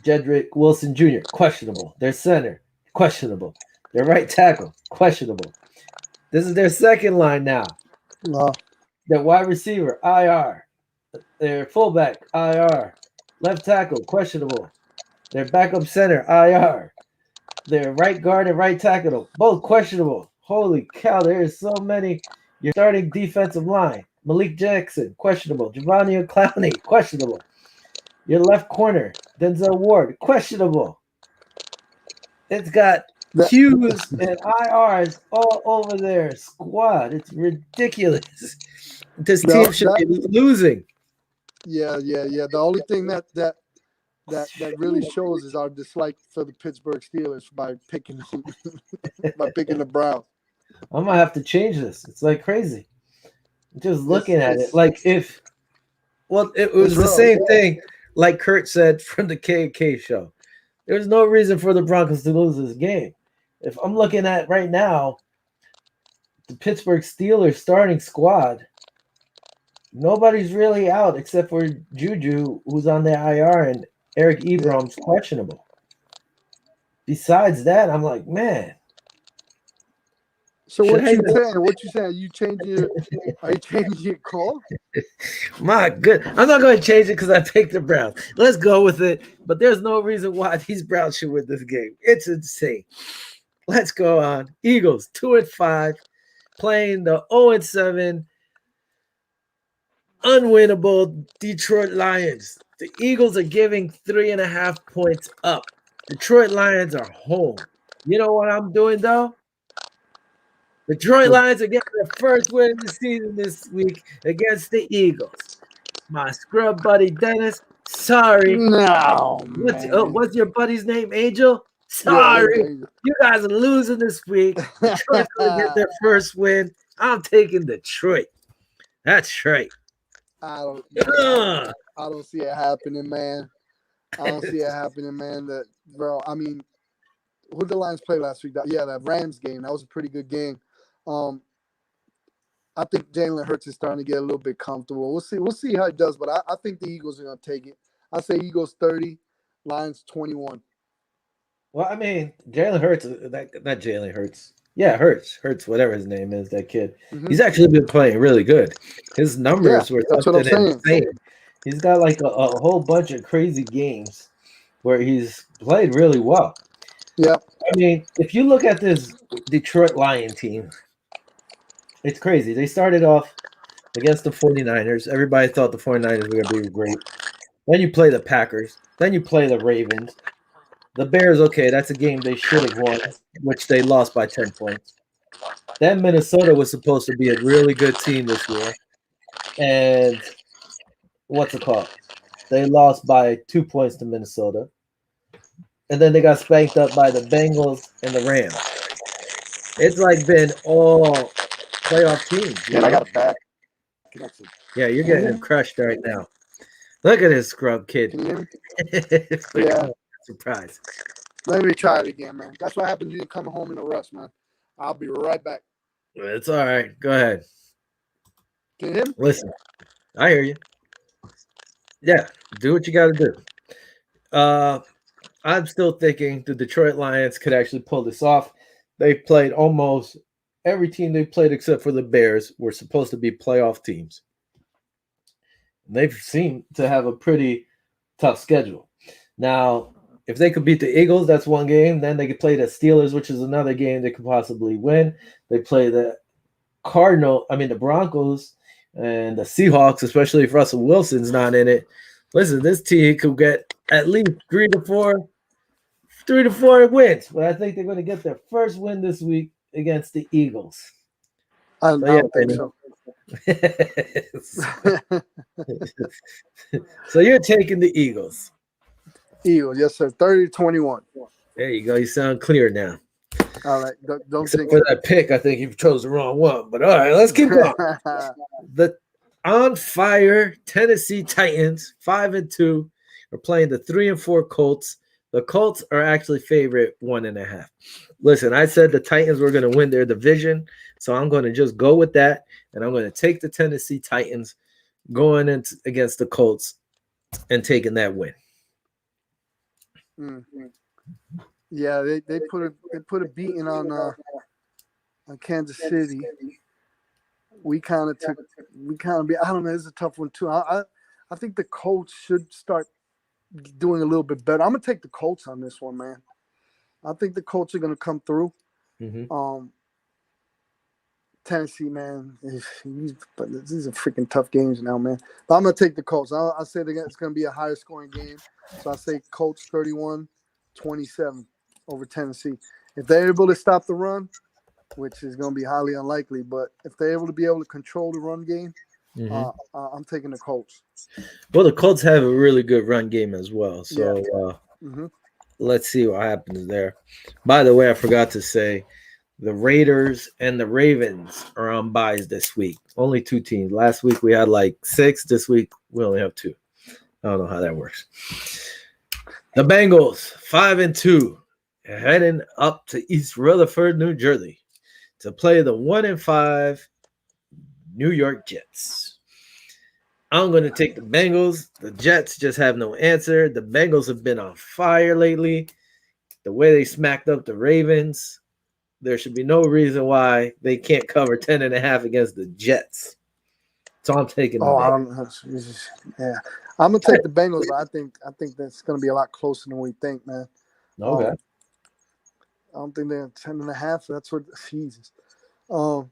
Jedrick Wilson Jr., questionable. Their center, questionable. Their right tackle, questionable. This is their second line now. Their wide receiver, IR. Their fullback, IR. Left tackle, questionable. Their backup center, IR. Their right guard and right tackle, both questionable. Holy cow, there is so many. Your starting defensive line, Malik Jackson, questionable. Giovanni Clowney, questionable. Your left corner, Denzel Ward, questionable. It's got Q's and IRs all over their squad. It's ridiculous. This team should be losing. Yeah. The only thing that really shows is our dislike for the Pittsburgh Steelers by picking the Browns. I'm gonna have to change this. It's like crazy. Just looking at it, like it was the same thing. Like Kurt said from the K show, there's no reason for the Broncos to lose this game. If I'm looking at right now, the Pittsburgh Steelers starting squad, nobody's really out except for Juju, who's on the IR, and Eric Ebrom's questionable. Besides that, I'm like, man. So what you saying? What you saying? Are you changing your call? My good. I'm not going to change it because I picked the Browns. Let's go with it. But there's no reason why these Browns should win this game. It's insane. Let's go on. Eagles 2-5, playing the 0-7 unwinnable Detroit Lions. The Eagles are giving 3.5 points up. Detroit Lions are home. You know what I'm doing, though? Detroit Lions are getting their first win of the season this week against the Eagles. My scrub buddy Dennis, sorry. No, what's your buddy's name, Angel? Sorry. Yeah. You guys are losing this week. Detroit's going to get their first win. I'm taking Detroit. That's right. I don't see it happening, man. Bro, I mean, who did the Lions play last week? That Rams game. That was a pretty good game. I think Jalen Hurts is starting to get a little bit comfortable. We'll see how it does, but I think the Eagles are going to take it. I say Eagles 30, Lions 21. Well, I mean, Jalen Hurts, not Jalen Hurts. Yeah, Hurts, whatever his name is, that kid. Mm-hmm. He's actually been playing really good. His numbers were something insane. He's got like a whole bunch of crazy games where he's played really well. Yeah. I mean, if you look at this Detroit Lion team, it's crazy. They started off against the 49ers. Everybody thought the 49ers were going to be great. Then you play the Packers. Then you play the Ravens. The Bears, okay, that's a game they should have won, which they lost by 10 points. Then Minnesota was supposed to be a really good team this year. And what's it called? They lost by 2 points to Minnesota. And then they got spanked up by the Bengals and the Rams. It's like been all playoff teams. Yeah, I got a bad connection. Yeah, you're getting crushed right now. Look at this scrub kid. Can you hear me? Yeah. Surprise. Let me try it again, man. That's what happens when you come home in a rush, man. I'll be right back. It's all right. Go ahead. Can you hear me? Listen, I hear you. Yeah, do what you got to do. I'm still thinking the Detroit Lions could actually pull this off. They played almost every team they played except for the Bears were supposed to be playoff teams. They've seemed to have a pretty tough schedule. Now, if they could beat the Eagles, that's one game. Then they could play the Steelers, which is another game they could possibly win. They play the Broncos and the Seahawks, especially if Russell Wilson's not in it. Listen, this team could get at least 3 to 4 wins. But I think they're going to get their first win this week against the Eagles. I don't think so. So you're taking the Eagles. Eagles, yes, sir. 30-21. There you go. You sound clear now. All right. Don't Except for that pick, I think you chose the wrong one. But all right, let's keep going. The on fire Tennessee Titans, 5-2, are playing the 3-4 Colts. The Colts are actually favorite 1.5. Listen, I said the Titans were going to win their division, so I'm going to just go with that, and I'm going to take the Tennessee Titans going against the Colts and taking that win. Mm-hmm. Yeah, they put a beating on Kansas City. I don't know, it's a tough one too. I think the Colts should start doing a little bit better. I'm gonna take the Colts on this one, man. I think the Colts are gonna come through. Mm-hmm. Tennessee, man, but these are freaking tough games now, man. But I'm gonna take the Colts. I'll say it's gonna be a higher scoring game. So I say Colts 31-27 over Tennessee. If they're able to stop the run, which is going to be highly unlikely, but if they're able to control the run game, I'm taking the Colts. Well, the Colts have a really good run game as well. So let's see what happens there. By the way, I forgot to say, the Raiders and the Ravens are on byes this week. Only 2 teams. Last week we had like 6. This week we only have 2. I don't know how that works. The Bengals, 5-2, heading up to East Rutherford, New Jersey, to play the 1-5 New York Jets. I'm going to take the Bengals. The Jets just have no answer. The Bengals have been on fire lately. The way they smacked up the Ravens, there should be no reason why they can't cover 10.5 against the Jets. So I'm taking the Bengals. I don't know. Yeah. I'm gonna take the Bengals, but I think that's gonna be a lot closer than we think, man. Okay. I don't think they're 10.5. That's what Jesus. I don't.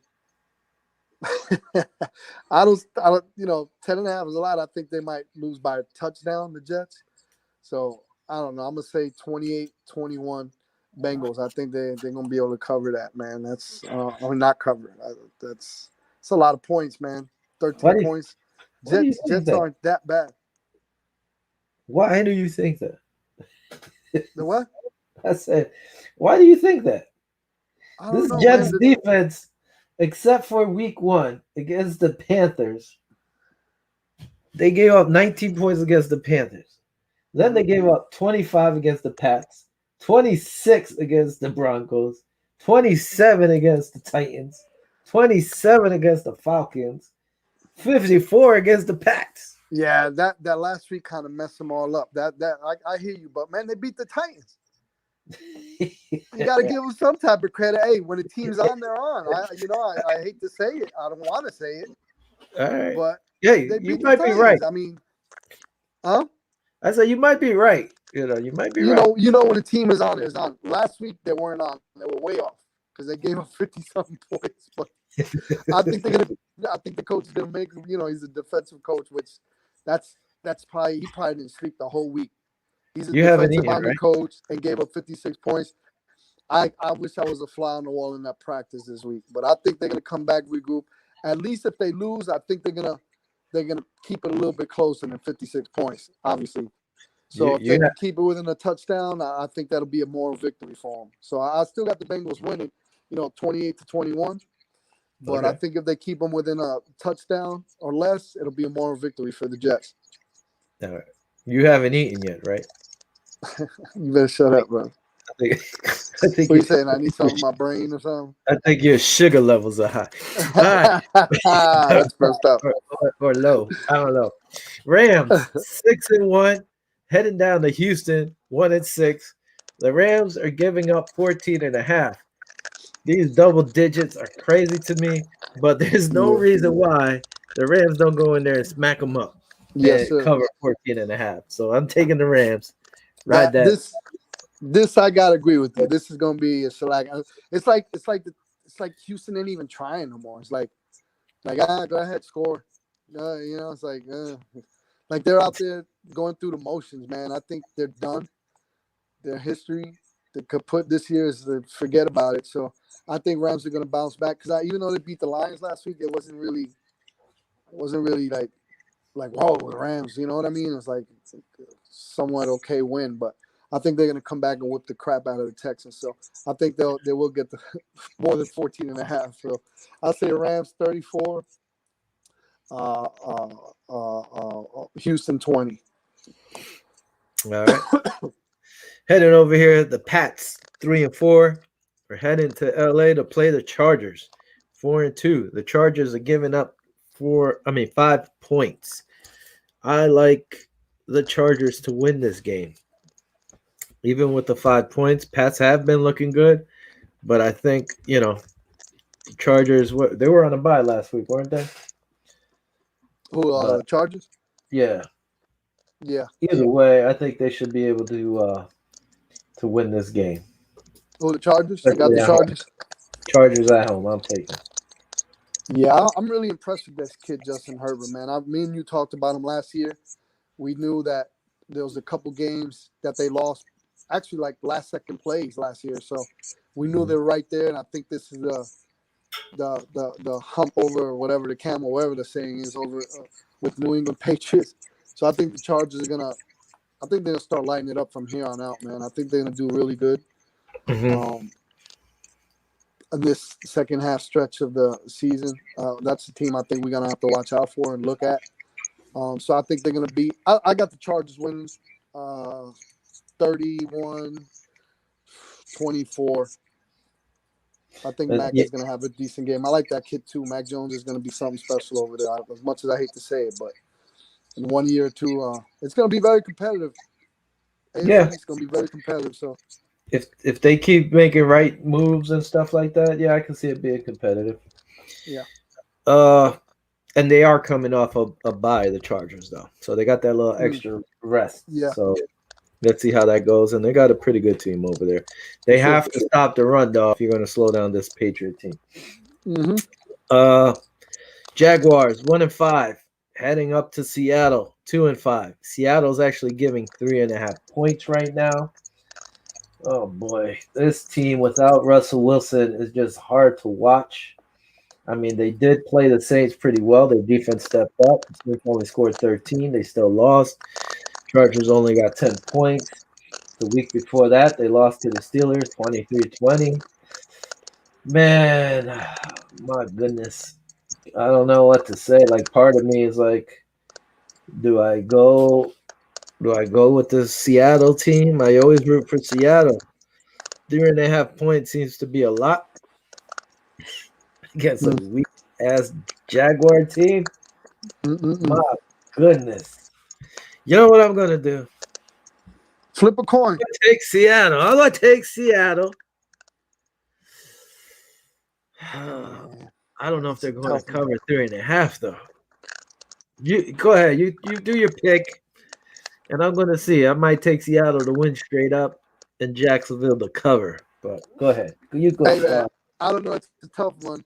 10.5 is a lot. I think they might lose by a touchdown, the Jets. So I don't know. I'm gonna say 28-21 Bengals. I think they're gonna be able to cover that, man. That's not cover. That's a lot of points, man. 13 points. Jets aren't that bad. Why do you think that? The what? I said, why do you think that? This Jets man. defense, except for week 1 against the Panthers, they gave up 19 points against the Panthers. Then they gave up 25 against the Pats, 26 against the Broncos, 27 against the Titans, 27 against the Falcons, 54 against the Pats. Yeah, that last week kind of messed them all up. I hear you, but man, they beat the Titans. You got to give them some type of credit. Hey, when the team's on, they're on. I hate to say it. I don't want to say it. All right. But yeah, you might be right. I mean, Huh? I said you might be right. You might be You right. know, you know when a team is on, is on. Last week they weren't on. They were way off because they gave up 50-something points. But I think they're gonna. I think the coach is gonna make. He's a defensive coach, which that's probably he probably didn't sleep the whole week. He's a You haven't eaten, defensive-minded right? coach and gave up 56 points. I wish I was a fly on the wall in that practice this week, but I think they're gonna come back, regroup. At least if they lose, I think they're gonna keep it a little bit closer than 56 points, obviously. So if You they can have, keep it within a touchdown, I think that'll be a moral victory for them. So I still got the Bengals winning, 28-21. But I okay. think if they keep them within a touchdown or less, it'll be a moral victory for the Jets. All right. You haven't eaten yet, right? You better shut up, bro. I think I think What are you, you saying? I need something in my brain or something? I think your sugar levels are high. All right. That's messed up. or low. I don't know. Rams 6-1, heading down to Houston 1-6. The Rams are giving up 14 and a half. These double digits are crazy to me, but there's no Yeah. reason why the Rams don't go in there and smack them up Yes, and sir. cover 14 and a half. So I'm taking the Rams. Ride That that. this I gotta agree with you. This is gonna be a shellac. It's like Houston ain't even trying no more. It's like go ahead, score. It's like they're out there going through the motions, man. I think they're done. Their history, they could put this year is to forget about it. So I think Rams are gonna bounce back because even though they beat the Lions last week, it wasn't really like whoa the Rams. You know what I mean? It was like somewhat okay win, but I think they're going to come back and whip the crap out of the Texans. So I think they will get the more than 14 and a half. So I'll say Rams 34, Houston 20. All right. Heading over here, the Pats 3-4. We're heading to LA to play the Chargers 4-2. The Chargers are giving up 5 points. I like the Chargers to win this game. Even with the 5 points, Pats have been looking good, but I think, the Chargers they were on a bye last week, weren't they? Who But the Chargers? yeah, Yeah. either way, I think they should be able to win this game. Who the Chargers? You got Especially the at home. Chargers? Chargers at home, I'm taking. Yeah, I'm really impressed with this kid, Justin Herbert, man. Me and you talked about him last year. We knew that there was a couple games that they lost, actually like last second plays last year. So we knew they were right there, and I think this is the hump over or whatever the camel, whatever the saying is over with New England Patriots. So I think the Chargers are gonna. I think they're gonna start lighting it up from here on out, man. I think they're gonna do really good. Mm-hmm. In this second half stretch of the season, that's the team I think we're gonna have to watch out for and look at. So I think they're gonna beat. I got the Chargers winning 31-24. I think Mac Yeah, is going to have a decent game. I like that kid too. Mac Jones is going to be something special over there. As much as I hate to say it, but in 1 year or two, it's going to be very competitive. yeah. AFC is going to be very competitive. So If they keep making right moves and stuff like that, yeah, I can see it being competitive. yeah. And they are coming off a bye, the Chargers though, so they got that little extra rest. Yeah. So let's see how that goes. And they got a pretty good team over there. They Sure. have to stop the run though if you're going to slow down this Patriot team. Mm-hmm. Jaguars 1-5, heading up to Seattle 2-5. Seattle's actually giving 3.5 points right now. Oh boy, this team without Russell Wilson is just hard to watch. I mean, they did play the Saints pretty well. Their defense stepped up. The Saints only scored 13. They still lost. Chargers only got 10 points. The week before that, they lost to the Steelers 23-20. Man, my goodness. I don't know what to say. Like, part of me is like, do I go with the Seattle team? I always root for Seattle. 3.5 points seems to be a lot against a weak ass Jaguar team. My goodness. You know what I'm gonna do? Flip a coin. Take Seattle. I'm gonna take Seattle. I don't know if they're going to cover 3.5 though. You go ahead. You do your pick. And I'm gonna see. I might take Seattle to win straight up and Jacksonville to cover. But go ahead. You go. Hey man, I don't know. It's a tough one.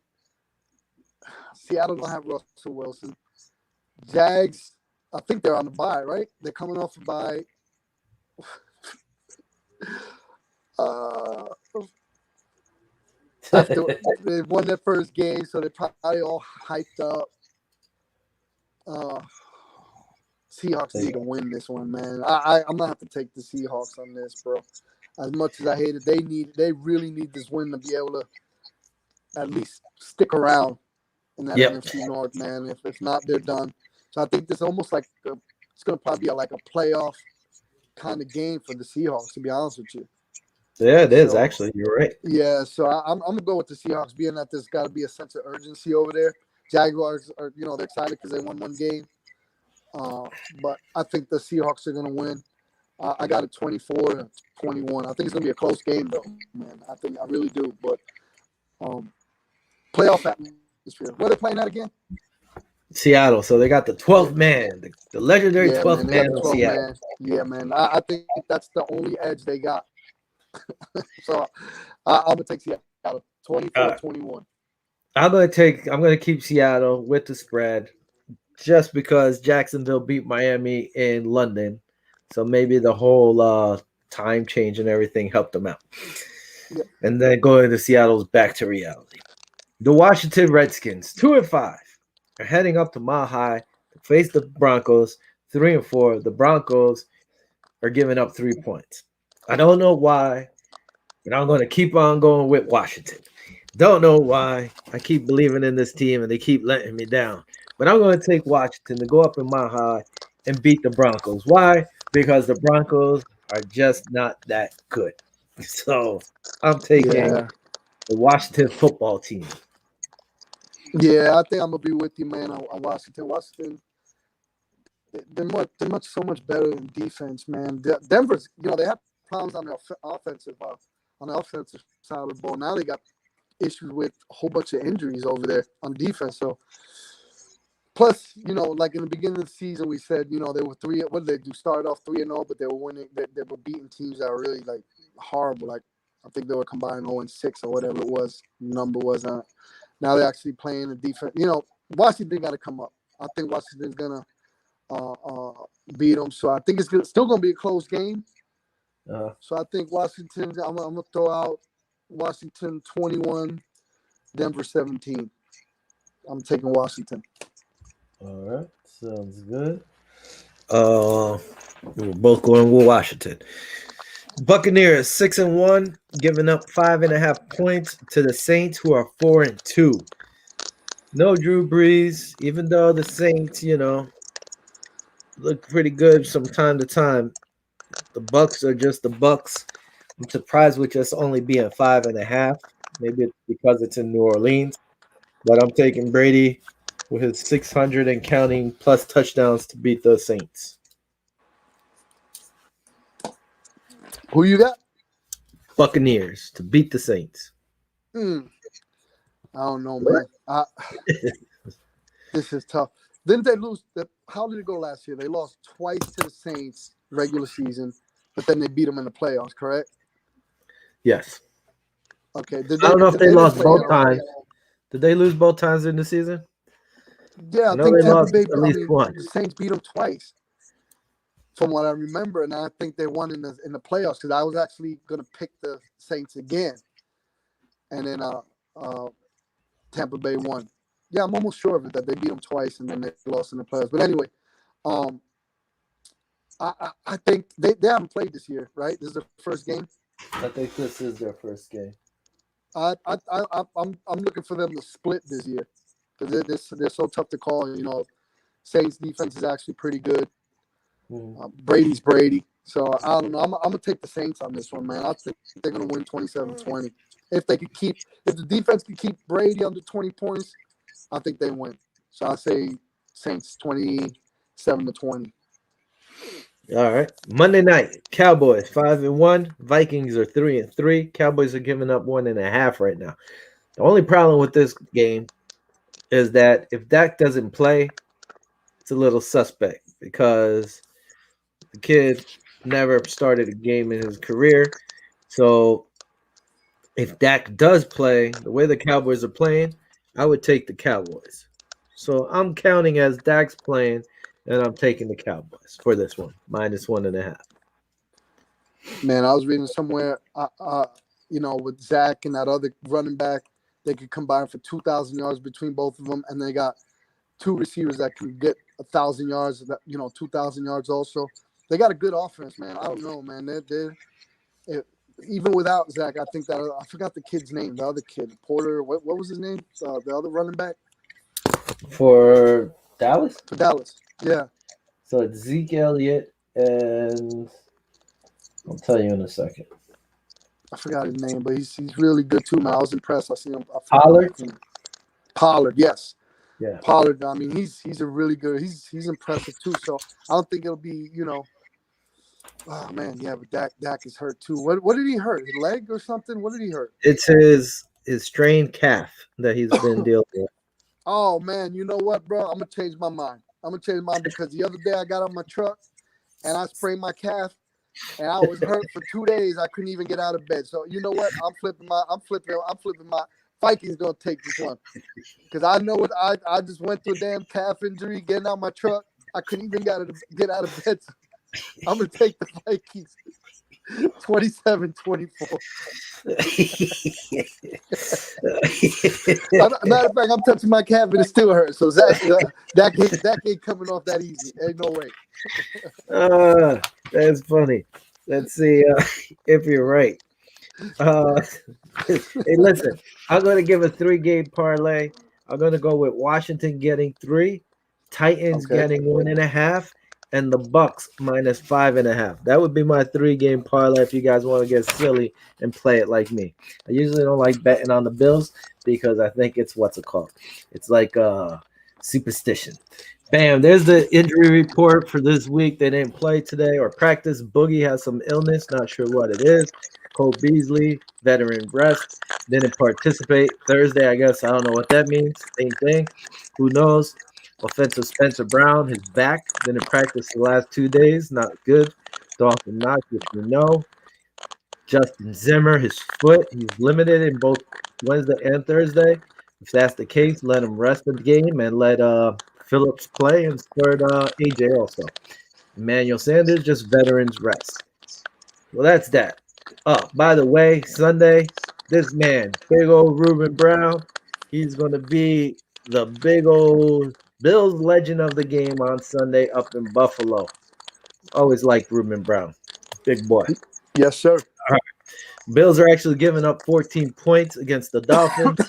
Seattle don't have Russell Wilson. Jags, I think they're on the bye, right? They're coming off a bye. Uh, after they won their first game, so they're probably all hyped up. Uh, Seahawks need to win this one, man. I'm gonna have to take the Seahawks on this, bro. As much as I hate it, they really need this win to be able to at least stick around in that NFC North, man. If not, they're done. So I think this almost like it's gonna probably be like a playoff kind of game for the Seahawks, to be honest with you. Yeah, it is actually. You're right. Yeah, so I'm gonna go with the Seahawks, being that there's got to be a sense of urgency over there. Jaguars are, they're excited because they won one game, but I think the Seahawks are gonna win. I got it 24-21. I think it's gonna be a close game, though, man. I really do. But playoff atmosphere. Where are they playing at again? Seattle. So they got the 12th man, the legendary 12th man of Seattle. Man. Yeah, man. I think that's the only edge they got. So I'm gonna take Seattle 24-21. I'm gonna keep Seattle with the spread, just because Jacksonville beat Miami in London, so maybe the whole time change and everything helped them out. Yeah. And then going to Seattle's back to reality. The Washington Redskins, 2-5, are heading up to Mile High to face the Broncos, 3-4. The Broncos are giving up 3 points. I don't know why, but I'm going to keep on going with Washington. Don't know why. I keep believing in this team, and they keep letting me down. But I'm going to take Washington to go up in Mile High and beat the Broncos. Why? Because the Broncos are just not that good. So I'm taking the Washington football team. Yeah, I think I'm gonna be with you, man. On Washington. They're so much better in defense, man. Denver's, they have problems on the offensive side of the ball. Now they got issues with a whole bunch of injuries over there on defense. So, plus, like in the beginning of the season, we said, they were 3. What did they do? Started off 3-0, but they were winning. They were beating teams that were really like horrible. Like I think they were combined 0-6 or whatever it was. Number was. Now they're actually playing the defense. Washington got to come up. I think Washington's gonna beat them. So I think it's still gonna be a close game. So I think Washington. I'm gonna throw out Washington 21, Denver 17. I'm taking Washington. All right, sounds good. We're both going with Washington. Buccaneers 6-1, giving up 5.5 points to the Saints, who are 4-2. No Drew Brees, even though the Saints, look pretty good from time to time. The Bucs are just the Bucs. I'm surprised with just only being 5.5. Maybe it's because it's in New Orleans, but I'm taking Brady with his 600 and counting plus touchdowns to beat the Saints. Who you got? Buccaneers to beat the Saints. I don't know, man. This is tough. Didn't they lose? How did it go last year? They lost twice to the Saints regular season, but then they beat them in the playoffs, correct? Yes. Okay. I don't know if they lost both times. Did they lose both times in the season? Yeah, I think Tampa Bay. The Saints beat them twice, from what I remember, and I think they won in the playoffs because I was actually going to pick the Saints again, and then Tampa Bay won. Yeah, I'm almost sure of it that they beat them twice and then they lost in the playoffs. But anyway, I think they haven't played this year, right? This is their first game. I think this is their first game. I'm looking for them to split this year because they're so tough to call. Saints defense is actually pretty good. Brady's Brady. So I don't know. I'm gonna take the Saints on this one, man. I think they're gonna win 27-20. If the defense can keep Brady under 20 points, I think they win. So I say Saints 27-20. All right. Monday night, Cowboys 5-1. Vikings are 3-3. Cowboys are giving up 1.5 right now. The only problem with this game is that if Dak doesn't play, it's a little suspect because The kid never started a game in his career. So if Dak does play the way the Cowboys are playing, I would take the Cowboys. So I'm counting as Dak's playing, and I'm taking the Cowboys for this one, -1.5. Man, I was reading somewhere, with Zach and that other running back, they could combine for 2,000 yards between both of them, and they got two receivers that can get 1,000 yards. 2,000 yards also. They got a good offense, man. I don't know, man. Even without Zach, I think that I forgot the kid's name. The other kid, Porter. What was his name? The other running back For Dallas? for Dallas. Yeah. So it's Zeke Elliott, and I'll tell you in a second. I forgot his name, but he's really good too, man. I was impressed. I seen him. Pollard? Pollard, yes. Yeah. Pollard. I mean, he's a really good. He's impressive too. So I don't think it'll be, Oh man, yeah, but Dak is hurt too. What did he hurt? His leg or something? What did he hurt? It's his strained calf that he's been dealing with. Oh man, you know what, bro? I'm gonna change my mind. Because the other day I got on my truck and I sprained my calf, and I was hurt for 2 days. I couldn't even get out of bed. So you know what? I'm flipping my Vikings gonna take this one. Because I know what I just went through a damn calf injury getting out my truck. I couldn't even get out of bed. I'm gonna take the Vikings 27-24. Matter of fact, I'm touching my calf and it still hurts. So that ain't coming off that easy. Ain't no way. That's funny. Let's see if you're right. Hey, listen, I'm going to give a 3-game parlay. I'm going to go with Washington getting 3, Titans getting 1.5, and the Bucks -5.5. That would be my 3-game parlay if you guys want to get silly and play it like me. I usually don't like betting on the Bills because I think it's what's it called? It's like superstition. Bam, there's the injury report for this week. They didn't play today or practice. Boogie has some illness, not sure what it is. Cole Beasley, veteran rest, didn't participate Thursday, I guess. I don't know what that means. Same thing. Who knows? Offensive Spencer Brown, his back, didn't practice the last 2 days. Not good. Dawson Knox, if you know. Justin Zimmer, his foot, he's limited in both Wednesday and Thursday. If that's the case, let him rest the game and let Phillips play and start AJ also. Emmanuel Sanders, just veterans rest. Well, that's that. Oh, by the way, Sunday, this man, big old Ruben Brown, he's going to be the big old Bills legend of the game on Sunday up in Buffalo. Always liked Ruben Brown. Big boy. Yes, sir. All right. Bills are actually giving up 14 points against the Dolphins.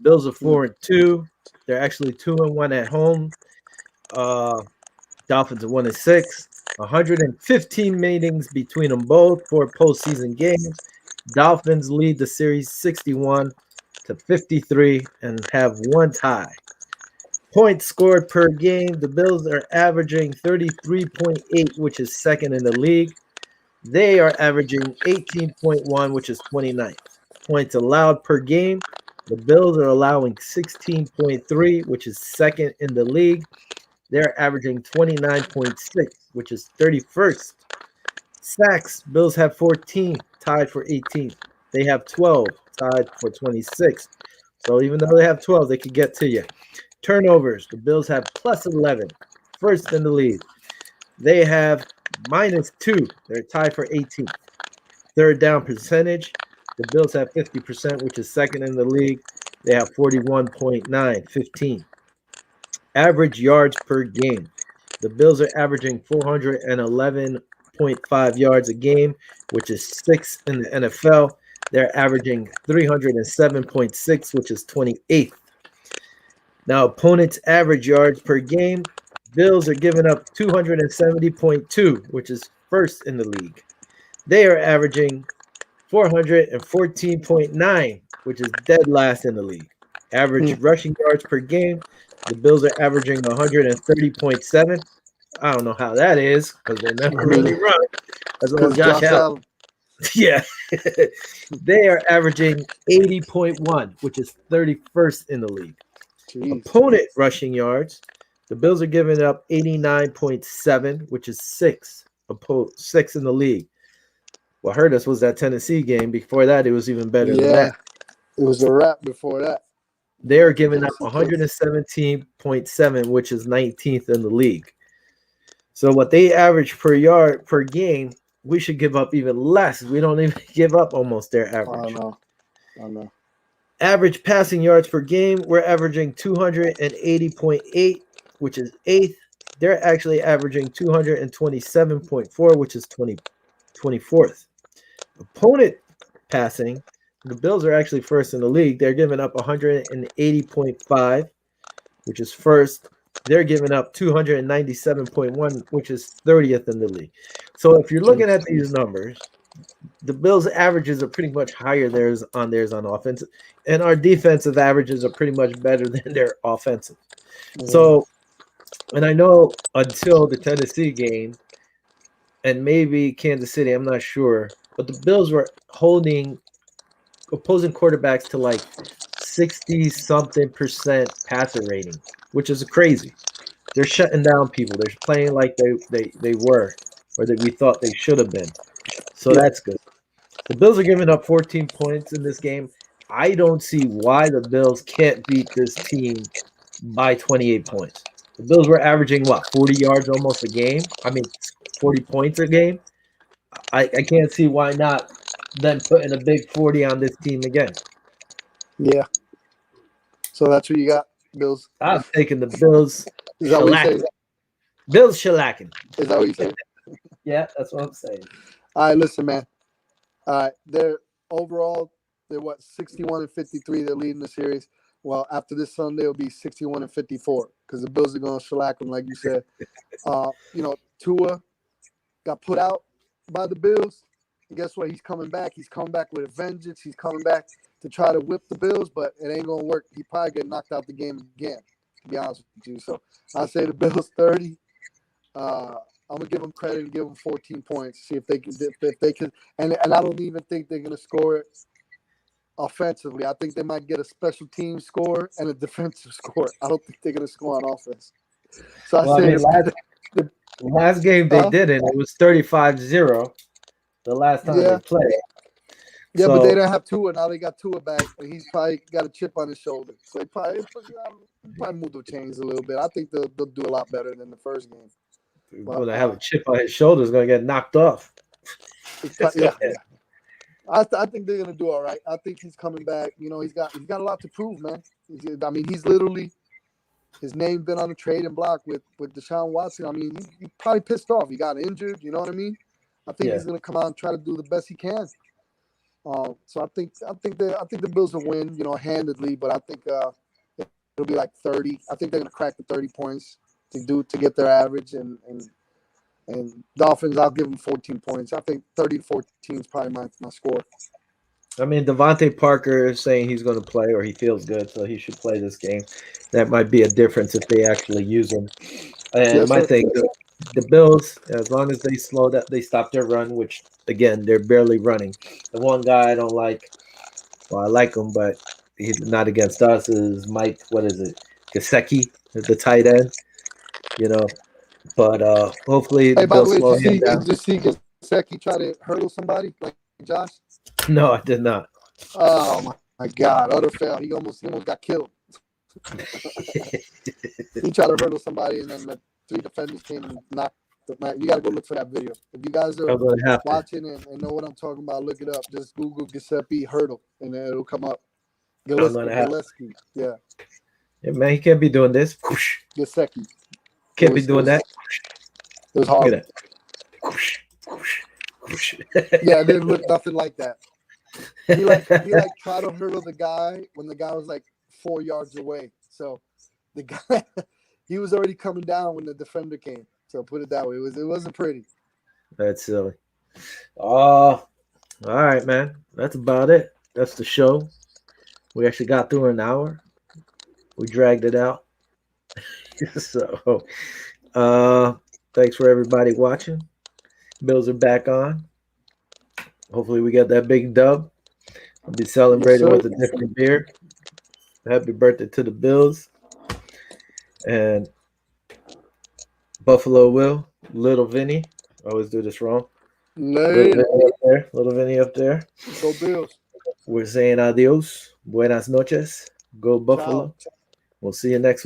Bills are 4-2. They're actually 2-1 at home. Dolphins are 1-6. 115 meetings between them both for postseason games. Dolphins lead the series 61-53 and have one tie. Points scored per game. The Bills are averaging 33.8, which is second in the league. They are averaging 18.1, which is 29th. Points allowed per game. The Bills are allowing 16.3, which is second in the league. They're averaging 29.6, which is 31st. Sacks, Bills have 14, tied for 18th. They have 12, tied for 26th. So even though they have 12, they could get to you. Turnovers, the Bills have +11, first in the league. They have -2. They're tied for 18th. Third down percentage, the Bills have 50%, which is second in the league. They have 41.9, 15. Average yards per game. The Bills are averaging 411.5 yards a game, which is 6th in the NFL. They're averaging 307.6, which is 28th. Now, opponents' average yards per game, Bills are giving up 270.2, which is first in the league. They are averaging 414.9, which is dead last in the league. Average rushing yards per game, the Bills are averaging 130.7. I don't know how that is because they never really run. As well as Josh Allen. Yeah. They are averaging 80.1, which is 31st in the league. Jeez. Opponent rushing yards, the Bills are giving up 89.7, which is 6th. sixth in the league. What hurt us was that Tennessee game. Before that, it was even better than Yeah, that. it was a wrap before that. They are giving up Tennessee Tech. 117.7, which is 19th in the league. So what they average per yard per game, we should give up even less. We don't even give up almost their I average. know. Average passing yards per game, we're averaging 280.8, which is eighth. They're actually averaging 227.4, which is 24th. Opponent passing, the Bills are actually first in the league. They're giving up 180.5, which is first. They're giving up 297.1, which is 30th in the league. So if you're looking at these numbers, the Bills' averages are pretty much higher theirs on offense, and our defensive averages are pretty much better than their offensive. Yeah. So, and I know until the Tennessee game and maybe Kansas City, I'm not sure, but the Bills were holding opposing quarterbacks to like 60-something% passer rating, which is crazy. They're shutting down people. They're playing like they were, or that we thought they should have been. So that's good. The Bills are giving up 14 points in this game. I don't see why the Bills can't beat this team by 28 points. The Bills were averaging, 40 yards almost a game? 40 points a game? I can't see why not them putting a big 40 on this team again. Yeah. So that's what you got, Bills. I'm taking the Bills. Is that what you say? Bills shellacking. Is that what you say? Yeah, that's what I'm saying. All right, listen, man. All right, they're 61-53. They're leading the series. Well, after this Sunday, it'll be 61-54 because the Bills are going to shellac them, like you said. Tua got put out by the Bills. And guess what? He's coming back. He's coming back with a vengeance. He's coming back to try to whip the Bills, but it ain't going to work. He probably get knocked out the game again, to be honest with you. So I say the Bills 30. I'm gonna give them credit and give them 14 points. See if they can, and I don't even think they're gonna score it offensively. I think they might get a special team score and a defensive score. I don't think they're gonna score on offense. So last game they didn't. It was 35-0 the last time they played. Yeah, but they didn't have Tua. Now they got Tua back, and he's probably got a chip on his shoulder. So they probably move the chains a little bit. I think they'll do a lot better than the first game. When I have a chip on his shoulder, is going to get knocked off. Yeah. I think they're going to do all right. I think he's coming back. He's got a lot to prove, man. He's literally his name been on the trading block with Deshaun Watson. He's probably pissed off. He got injured. You know what I mean? I think he's going to come out and try to do the best he can. So I think the Bills will win, handedly, but I think it'll be like 30. I think they're going to crack the 30 points to get their average, and Dolphins, I'll give them 14 points. I think 30-14 is probably my score. Devontae Parker is saying he's going to play, or he feels good, so he should play this game. That might be a difference if they actually use him. And thing, the Bills, as long as they they stop their run, which again they're barely running. The one guy I don't like, I like him, but he's not against us, is Mike. What is it? Gesicki, the tight end. But hopefully they'll slow him down. Did you see Gesicki try to hurdle somebody like Josh? No, I did not. Oh my God! Utter fail. He almost got killed. He tried to hurdle somebody, and then the 3 defenders came and knocked the man. You got to go look for that video. If you guys are watching and know what I'm talking about, look it up. Just Google Giuseppe hurdle, and then it'll come up. Gillespie. Yeah. Yeah, man, he can't be doing this. Giuseppe. Can't be doing that. It was hard. Yeah, it didn't look nothing like that. He tried to hurdle the guy when the guy was like 4 yards away. So the guy, he was already coming down when the defender came. So put it that way. It wasn't pretty. That's silly. All right, man. That's about it. That's the show. We actually got through an hour. We dragged it out. So thanks for everybody watching. Bills are back on. Hopefully we get that big dub. I'll be celebrating with a different beer. Happy birthday to the Bills. And Buffalo Will, Little Vinny. I always do this wrong. Later. Little Vinny up there. Go Bills. We're saying adios. Buenas noches. Go Ciao. Buffalo. We'll see you next week.